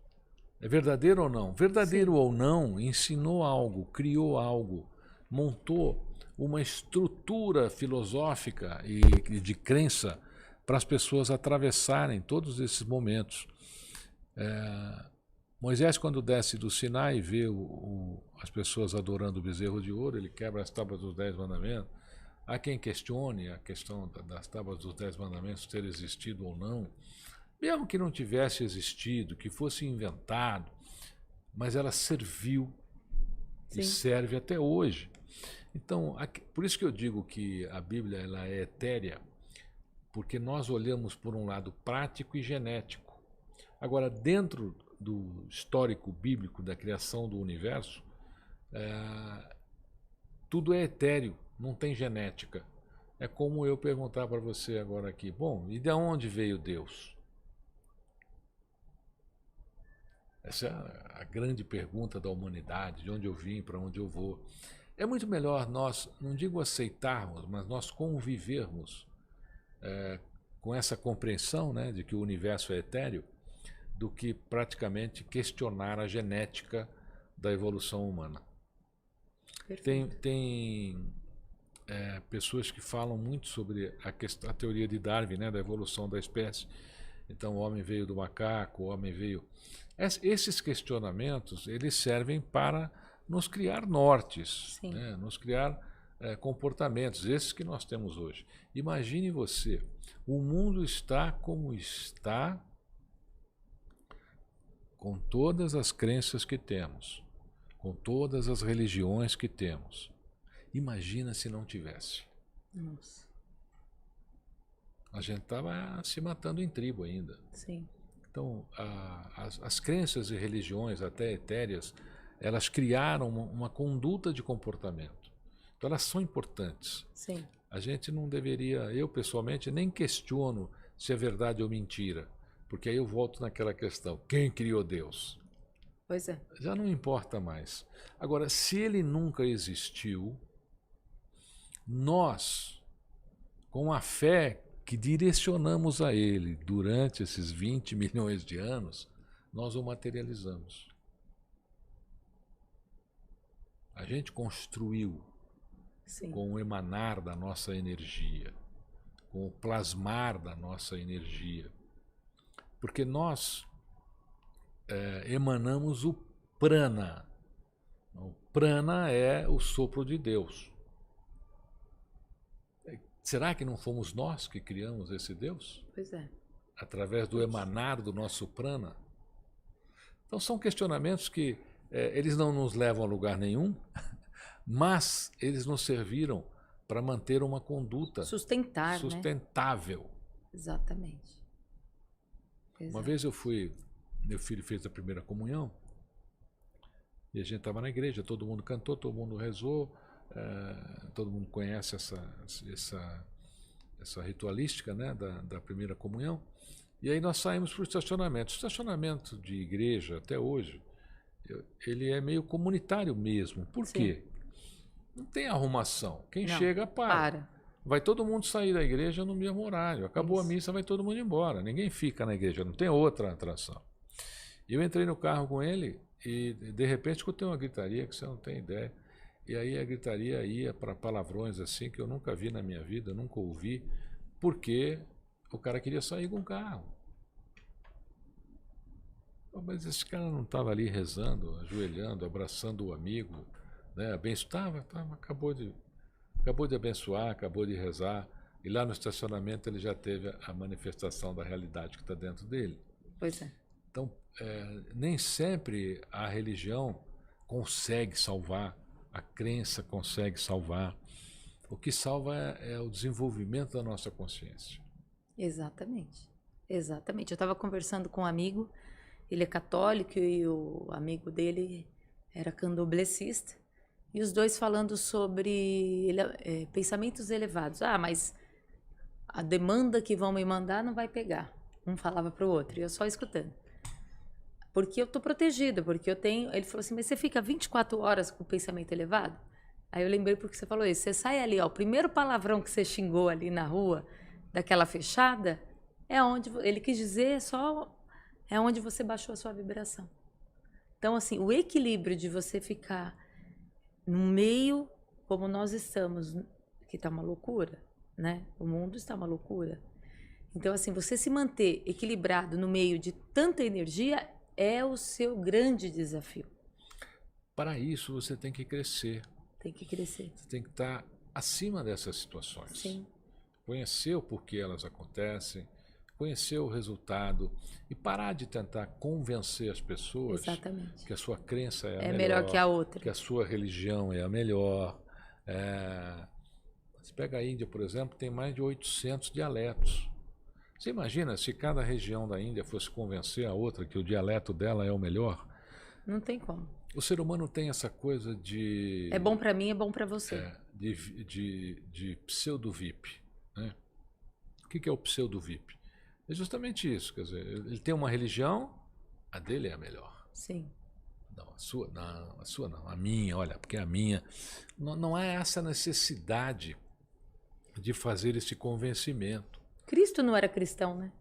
É verdadeiro ou não? Verdadeiro Sim. ou não, ensinou algo, criou algo, montou uma estrutura filosófica e de crença para as pessoas atravessarem todos esses momentos. Moisés, quando desce do Sinai e vê as pessoas adorando o bezerro de ouro, ele quebra as tábuas dos 10 mandamentos. Há quem questione a questão das tábuas dos 10 mandamentos ter existido ou não. Mesmo que não tivesse existido, que fosse inventado, mas ela serviu e Sim. serve até hoje. Então, por isso que eu digo que a Bíblia ela é etérea, porque nós olhamos por um lado prático e genético. Agora, dentro do histórico bíblico da criação do universo, tudo é etéreo, não tem genética. É como eu perguntar para você agora aqui, bom, e de onde veio Deus? Essa é a grande pergunta da humanidade, de onde eu vim, para onde eu vou. É muito melhor nós, não digo aceitarmos, mas nós convivermos com essa compreensão, né, de que o universo é etéreo, do que praticamente questionar a genética da evolução humana. Tem pessoas que falam muito sobre a teoria de Darwin, né, da evolução da espécie. Então, o homem veio do macaco, o homem veio... Esses questionamentos, eles servem para nos criar nortes, né, nos criar comportamentos, esses que nós temos hoje. Imagine você, o mundo está como está, com todas as crenças que temos, com todas as religiões que temos. Imagina se não tivesse. Nossa. A gente estava se matando em tribo ainda. Sim. Então, as crenças e religiões, até etéreas, elas criaram uma conduta de comportamento. Então, elas são importantes. Sim. A gente não deveria, eu pessoalmente, nem questiono se é verdade ou mentira, porque aí eu volto naquela questão, quem criou Deus? Pois é. Já não importa mais. Agora, se ele nunca existiu, nós, com a fé que direcionamos a ele durante esses 20 milhões de anos, nós o materializamos. A gente construiu Sim. com o emanar da nossa energia, com o plasmar da nossa energia. Porque nós emanamos o prana. O prana é o sopro de Deus. Será que não fomos nós que criamos esse Deus? Pois é. Através do emanar do nosso prana? Então são questionamentos que eles não nos levam a lugar nenhum, mas eles nos serviram para manter uma conduta sustentável. Né? Exatamente. Uma vez meu filho fez a primeira comunhão, e a gente estava na igreja, todo mundo cantou, todo mundo rezou, todo mundo conhece essa ritualística, né, da primeira comunhão. E aí nós saímos para o estacionamento. O estacionamento de igreja, até hoje, ele é meio comunitário mesmo. Por quê? Não tem arrumação. Quem chega, para. Vai todo mundo sair da igreja no mesmo horário. Acabou a missa, vai todo mundo embora. Ninguém fica na igreja, não tem outra atração. Eu entrei no carro com ele e, de repente, escutei uma gritaria que você não tem ideia. E aí a gritaria ia para palavrões assim que eu nunca vi na minha vida, nunca ouvi, porque o cara queria sair com o carro. Mas esse cara não estava ali rezando, ajoelhando, abraçando o amigo, né? Abençoava, acabou de abençoar, acabou de rezar, e lá no estacionamento ele já teve a manifestação da realidade que está dentro dele. Pois é. Então, nem sempre a religião consegue salvar, a crença consegue salvar. O que salva é o desenvolvimento da nossa consciência. Exatamente. Exatamente. Eu estava conversando com um amigo, ele é católico e o amigo dele era candomblessista. E os dois falando sobre pensamentos elevados. Ah, mas a demanda que vão me mandar não vai pegar. Um falava para o outro, e eu só escutando. Porque eu tô protegida, porque eu tenho... Ele falou assim, mas você fica 24 horas com o pensamento elevado? Aí eu lembrei porque você falou isso. Você sai ali, ó, o primeiro palavrão que você xingou ali na rua, daquela fechada, é onde... Ele quis dizer só... É onde você baixou a sua vibração. Então, assim, o equilíbrio de você ficar no meio, como nós estamos, que tá uma loucura, né? O mundo está uma loucura. Então, assim, você se manter equilibrado no meio de tanta energia é o seu grande desafio. Para isso, você tem que crescer. Tem que crescer. Você tem que estar acima dessas situações. Sim. Conhecer o porquê elas acontecem, conhecer o resultado e parar de tentar convencer as pessoas Exatamente. que a sua crença é a melhor, melhor que a outra. que a sua religião é a melhor. Você pega a Índia, por exemplo, tem mais de 800 dialetos. Você imagina se cada região da Índia fosse convencer a outra que o dialeto dela é o melhor? Não tem como. O ser humano tem essa coisa de... É bom para mim, é bom para você. De pseudo-VIP. Né? O que é o pseudo-VIP? É justamente isso. Quer dizer, ele tem uma religião, a dele é a melhor. Sim. Não, a sua não, a minha, olha, porque a minha... Não há essa necessidade de fazer esse convencimento. Cristo não era cristão, né?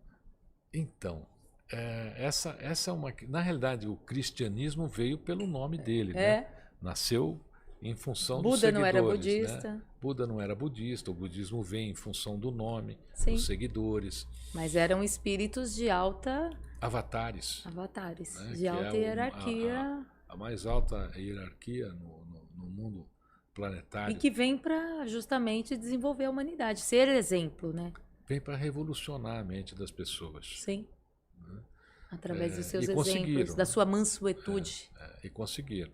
Então, essa é uma... Na realidade, o cristianismo veio pelo nome dele, né? Nasceu em função dos seguidores. Buda não era budista. Né? Buda não era budista, o budismo vem em função do nome, Sim. dos seguidores. Mas eram espíritos de alta... Avatares. Né? De alta hierarquia. A mais alta hierarquia no mundo planetário. E que vem para justamente desenvolver a humanidade, ser exemplo, né? Vem para revolucionar a mente das pessoas. Sim. Né? Através dos seus exemplos, da sua mansuetude. E conseguiram.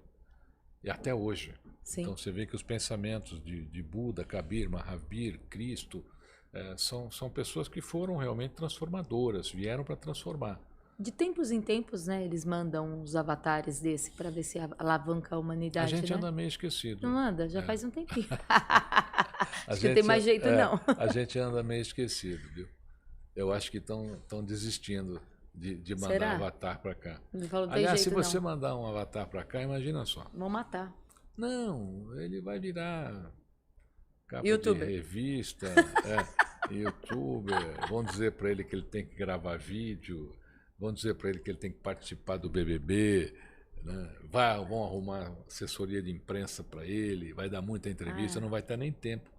E até hoje. Sim. Então você vê que os pensamentos de Buda, Kabir, Mahavir, Cristo, são pessoas que foram realmente transformadoras, vieram para transformar. De tempos em tempos, né, eles mandam uns avatares desse para ver se alavanca a humanidade. A gente né? anda meio esquecido. Não anda? Já faz um tempinho. Acho que não tem mais jeito, não. A gente anda meio esquecido, viu? Eu acho que estão desistindo de mandar Será? um avatar para cá. Ele falou, Aliás, jeito, se você não. mandar um avatar para cá, imagina só. Vão matar. Não, ele vai virar capa YouTuber. de revista, youtuber. Vão dizer para ele que ele tem que gravar vídeo, vão dizer para ele que ele tem que participar do BBB, né? Vão arrumar assessoria de imprensa para ele, vai dar muita entrevista, não vai ter nem tempo.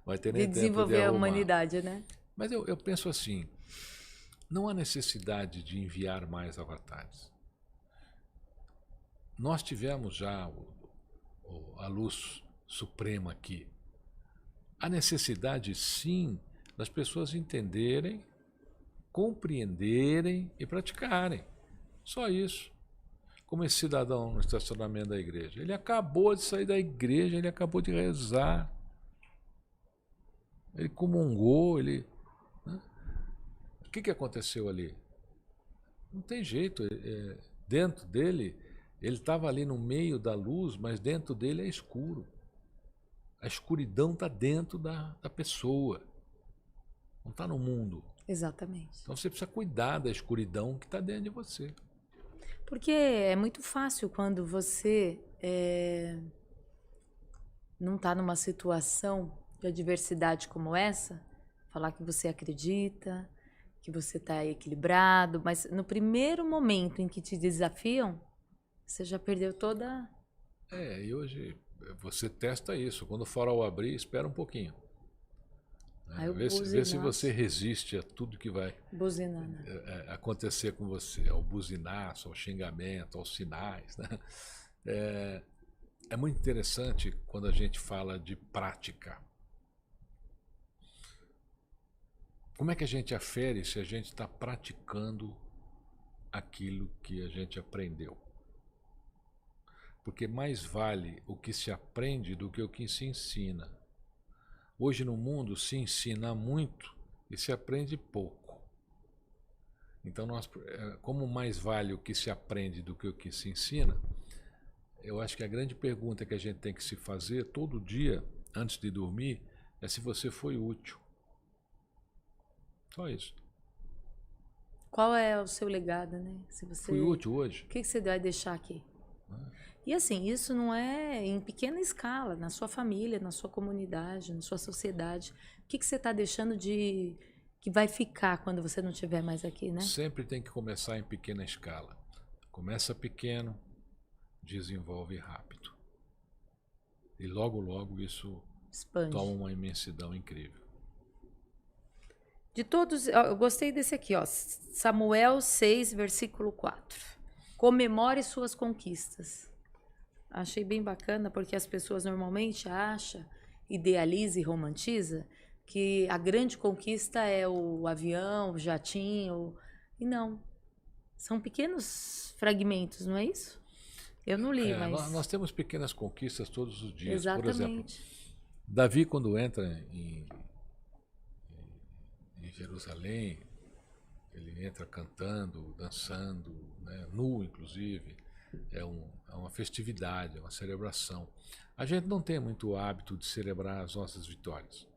Vai ter nem tempo de desenvolver a arrumar. humanidade, né? Mas eu penso assim, não há necessidade de enviar mais avatares. Nós tivemos já a luz suprema aqui. Há necessidade, sim, das pessoas entenderem, compreenderem e praticarem. Só isso. Como esse cidadão no estacionamento da igreja. Ele acabou de sair da igreja, ele acabou de rezar. Ele comungou, né? O que aconteceu ali? Não tem jeito. Dentro dele, ele estava ali no meio da luz, mas dentro dele é escuro. A escuridão está dentro da pessoa. Não está no mundo. Exatamente. Então você precisa cuidar da escuridão que está dentro de você. Porque é muito fácil quando você não está numa situação de adversidade como essa, falar que você acredita, que você está equilibrado, mas no primeiro momento em que te desafiam, você já perdeu toda... E hoje você testa isso. Quando o farol abrir, espera um pouquinho. Vê se você resiste a tudo que vai acontecer com você, ao buzinaço, ao xingamento, aos sinais. Né? É muito interessante quando a gente fala de prática. Como é que a gente afere se a gente está praticando aquilo que a gente aprendeu? Porque mais vale o que se aprende do que o que se ensina. Hoje no mundo se ensina muito e se aprende pouco. Então, como mais vale o que se aprende do que o que se ensina, eu acho que a grande pergunta que a gente tem que se fazer todo dia, antes de dormir, é se você foi útil. Só isso. Qual é o seu legado, né? Se Fui você, útil hoje? o que você vai deixar aqui? E assim, isso não é em pequena escala, na sua família, na sua comunidade, na sua sociedade. O que você está deixando de que vai ficar quando você não estiver mais aqui, né? Sempre tem que começar em pequena escala. Começa pequeno, desenvolve rápido. E logo, logo isso Expande. toma uma imensidão incrível. De todos, eu gostei desse aqui, ó, Samuel 6, versículo 4. Comemore suas conquistas. Achei bem bacana, porque as pessoas normalmente acham, idealiza e romantiza que a grande conquista é o avião, o jatinho, e não. São pequenos fragmentos, não é isso? Eu não li, mas... Nós temos pequenas conquistas todos os dias. Exatamente. Por exemplo, Davi, quando entra em Jerusalém, ele entra cantando, dançando, né, nu inclusive. É uma festividade, é uma celebração. A gente não tem muito hábito de celebrar as nossas vitórias.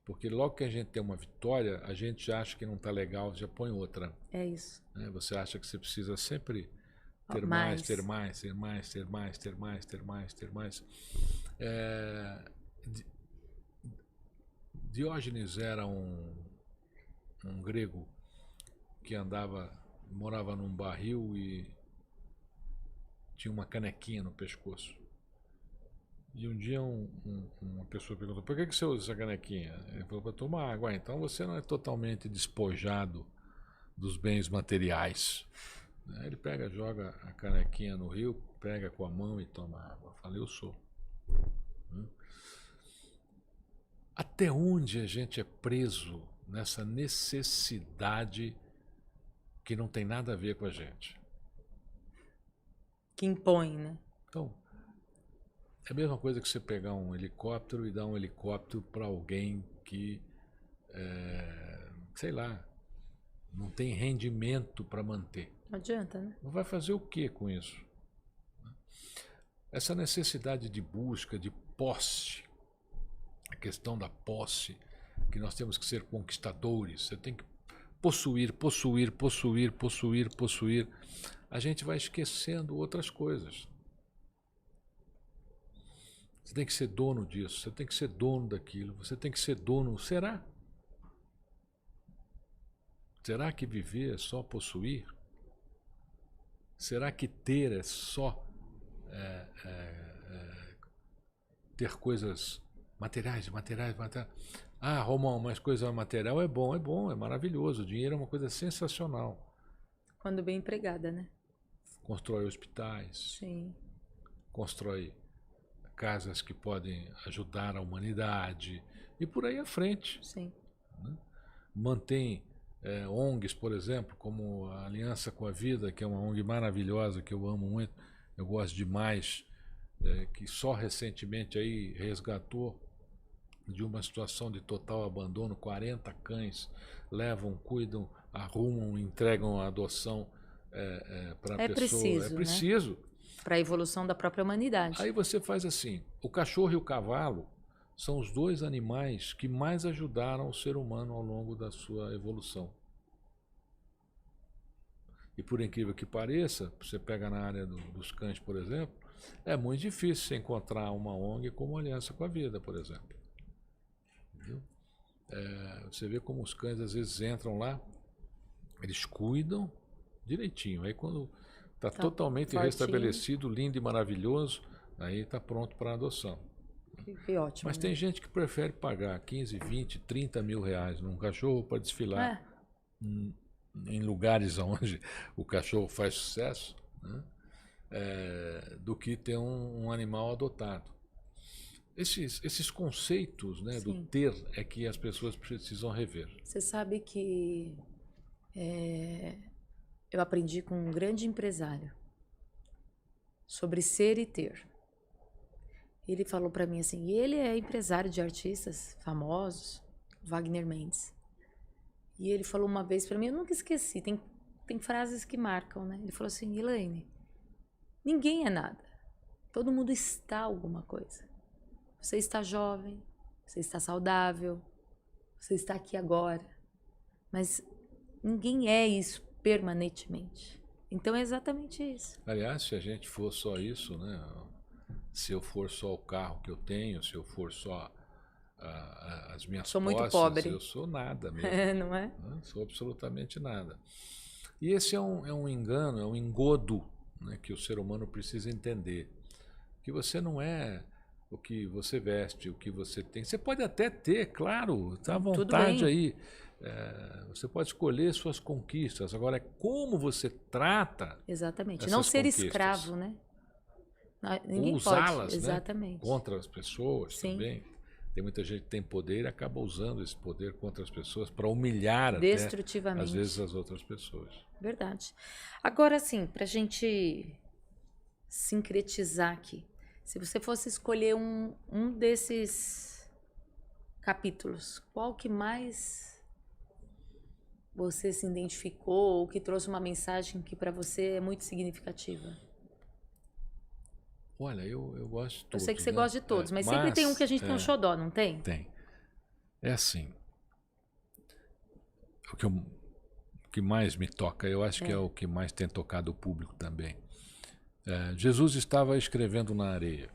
Porque logo que a gente tem uma vitória, a gente acha que não está legal, já põe outra. É isso. Né? Você acha que você precisa sempre ter Mais. ter mais, ter mais, ter mais, ter mais, ter mais, ter mais. Diógenes era um grego que morava num barril e tinha uma canequinha no pescoço. E um dia uma pessoa perguntou: por que você usa essa canequinha? Ele falou: para tomar água. Então você não é totalmente despojado dos bens materiais. Ele pega, joga a canequinha no rio, pega com a mão e toma água. Eu falei: eu sou. Até onde a gente é preso nessa necessidade que não tem nada a ver com a gente? Que impõe, né? Então, é a mesma coisa que você pegar um helicóptero e dar um helicóptero para alguém que, sei lá, não tem rendimento para manter. Não adianta, né? Vai fazer o que com isso? Essa necessidade de busca, de posse, a questão da posse, que nós temos que ser conquistadores, você tem que possuir, possuir, possuir, possuir, possuir. A gente vai esquecendo outras coisas. Você tem que ser dono disso, você tem que ser dono daquilo, você tem que ser dono. Será? Será que viver é só possuir? Será que ter é só ter coisas materiais? Ah, Romão, mas coisa material é bom, é maravilhoso. O dinheiro é uma coisa sensacional. Quando bem empregada, né? Constrói hospitais. Sim. Constrói casas que podem ajudar a humanidade e por aí à frente. Sim. Né? Mantém ONGs, por exemplo, como a Aliança com a Vida, que é uma ONG maravilhosa, que eu amo muito, eu gosto demais, que só recentemente aí resgatou de uma situação de total abandono 40 cães, levam, cuidam, arrumam, entregam a adoção para a pessoa. Preciso, é preciso. Né? Para a evolução da própria humanidade. Aí você faz assim, o cachorro e o cavalo são os dois animais que mais ajudaram o ser humano ao longo da sua evolução. E por incrível que pareça, você pega na área dos cães, por exemplo, é muito difícil você encontrar uma ONG como Aliança com a Vida, por exemplo. Entendeu? Você vê como os cães às vezes entram lá, eles cuidam direitinho. Aí quando está totalmente fortinho, restabelecido, lindo e maravilhoso, aí está pronto para adoção. Que ótimo. Mas tem gente que prefere pagar 15, 20, 30 mil reais num cachorro para desfilar em lugares onde o cachorro faz sucesso, né? Do que ter um animal adotado. Esses conceitos, né, do ter é que as pessoas precisam rever. Você sabe que eu aprendi com um grande empresário sobre ser e ter. Ele falou para mim assim, e ele é empresário de artistas famosos, Wagner Mendes. E ele falou uma vez para mim, eu nunca esqueci, tem frases que marcam, né? Ele falou assim, Elaine, ninguém é nada. Todo mundo está alguma coisa. Você está jovem, você está saudável, você está aqui agora. Mas ninguém é isso permanentemente. Então é exatamente isso. Aliás, se a gente for só isso, né? Se eu for só o carro que eu tenho, se eu for só as minhas Sou muito posses, pobre. eu sou nada mesmo. Não é? Não sou absolutamente nada. E esse é um engano, é um engodo, né, que o ser humano precisa entender. Que você não é o que você veste, o que você tem. Você pode até ter, claro, está à Tudo vontade bem. aí. Você pode escolher suas conquistas. Agora, é como você trata Exatamente. essas Não ser conquistas. escravo, né? Ninguém Ou pode. usá-las, né, Exatamente. contra as pessoas. Sim. Também. Tem muita gente que tem poder e acaba usando esse poder contra as pessoas para humilhar até, Destrutivamente. às vezes, as outras pessoas. Verdade. Agora, assim, para a gente sincretizar aqui, se você fosse escolher um desses capítulos, qual que mais você se identificou ou que trouxe uma mensagem que para você é muito significativa? Olha, eu gosto de todos. Eu sei que você né? gosta de todos, mas sempre tem um que a gente tem um xodó, não tem? Tem. É assim. O que mais me toca, eu acho que é o que mais tem tocado o público também. Jesus estava escrevendo na areia.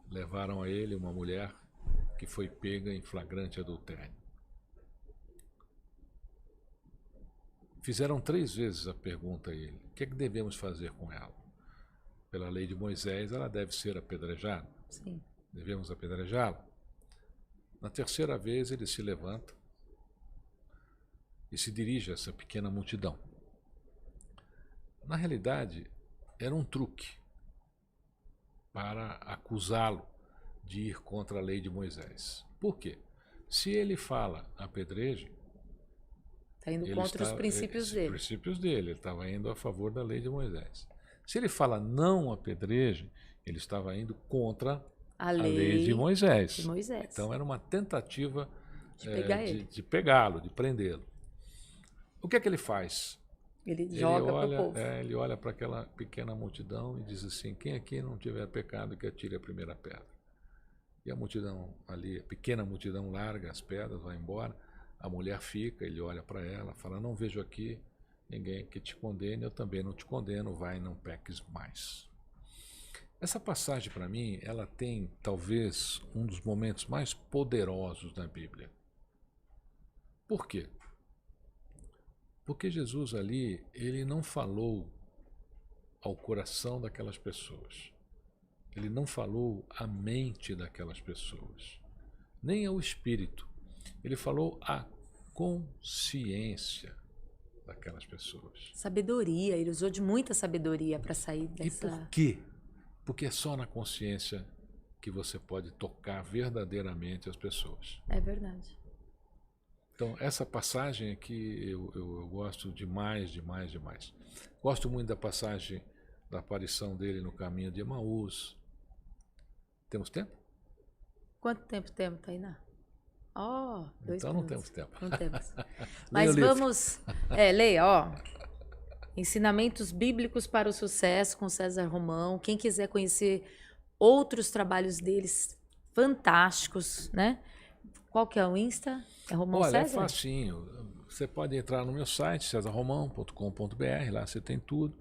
Levaram a ele uma mulher que foi pega em flagrante adultério. Fizeram 3 vezes a pergunta a ele: o que é que devemos fazer com ela? Pela lei de Moisés, ela deve ser apedrejada. Sim. Devemos apedrejá-la? Na 3ª vez, ele se levanta e se dirige a essa pequena multidão. Na realidade, era um truque para acusá-lo de ir contra a lei de Moisés. Por quê? Se ele fala apedreje, Está indo contra os princípios dele. Os princípios dele, ele estava indo a favor da lei de Moisés. Se ele fala não apedreje, ele estava indo contra a lei de Moisés. Então era uma tentativa de pegá-lo, de prendê-lo. O que é que ele faz? Ele joga para o povo. Ele olha para aquela pequena multidão e diz assim: quem aqui não tiver pecado, que atire a primeira pedra. E a multidão ali, a pequena multidão, larga as pedras, vai embora. A mulher fica, ele olha para ela, fala: não vejo aqui ninguém que te condene, eu também não te condeno, vai, não peques mais. Essa passagem, para mim, ela tem talvez um dos momentos mais poderosos da Bíblia. Por quê? Porque Jesus ali, ele não falou ao coração daquelas pessoas. Ele não falou à mente daquelas pessoas, nem ao espírito. Ele falou à consciência daquelas pessoas. Sabedoria, ele usou de muita sabedoria para sair dessa... E por quê? Porque é só na consciência que você pode tocar verdadeiramente as pessoas. É verdade. Então, essa passagem aqui eu gosto demais, demais, demais. Gosto muito da passagem da aparição dele no caminho de Emaús. Temos tempo? Quanto tempo temos, Tainá? 2 então minutos. Não temos tempo. Não temos. Mas vamos... leia, Ensinamentos Bíblicos para o Sucesso, com César Romão. Quem quiser conhecer outros trabalhos deles, fantásticos, né? Qual que é o Insta? É Romão César? Olha, é facinho. Você pode entrar no meu site, cesarromão.com.br, lá você tem tudo.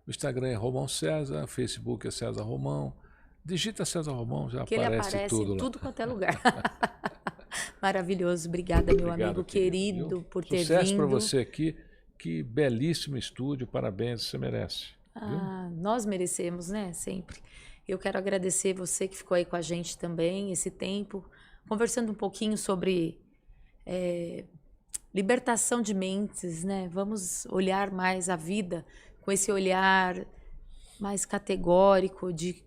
O Instagram é Romão César, Facebook é César Romão. Digita César Romão, já aparece tudo lá. Ele aparece em tudo quanto é lugar. Maravilhoso. Obrigada, meu amigo querido, por ter vindo. Sucesso para você aqui. Que belíssimo estúdio, parabéns, você merece. Nós merecemos, né? Sempre. Eu quero agradecer você que ficou aí com a gente também, esse tempo, conversando um pouquinho sobre libertação de mentes, né? Vamos olhar mais a vida com esse olhar mais categórico de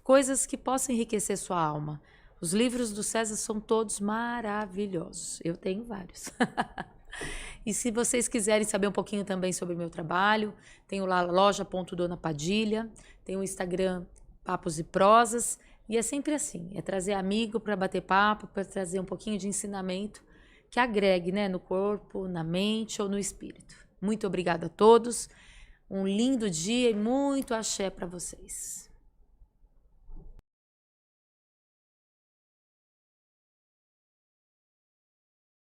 coisas que possam enriquecer sua alma. Os livros do César são todos maravilhosos. Eu tenho vários. E se vocês quiserem saber um pouquinho também sobre o meu trabalho, tenho lá loja.dona Padilha, tenho o Instagram Papos e Prosas, e é sempre assim, é trazer amigo para bater papo, para trazer um pouquinho de ensinamento que agregue, né, no corpo, na mente ou no espírito. Muito obrigada a todos, Um lindo dia e muito axé para vocês.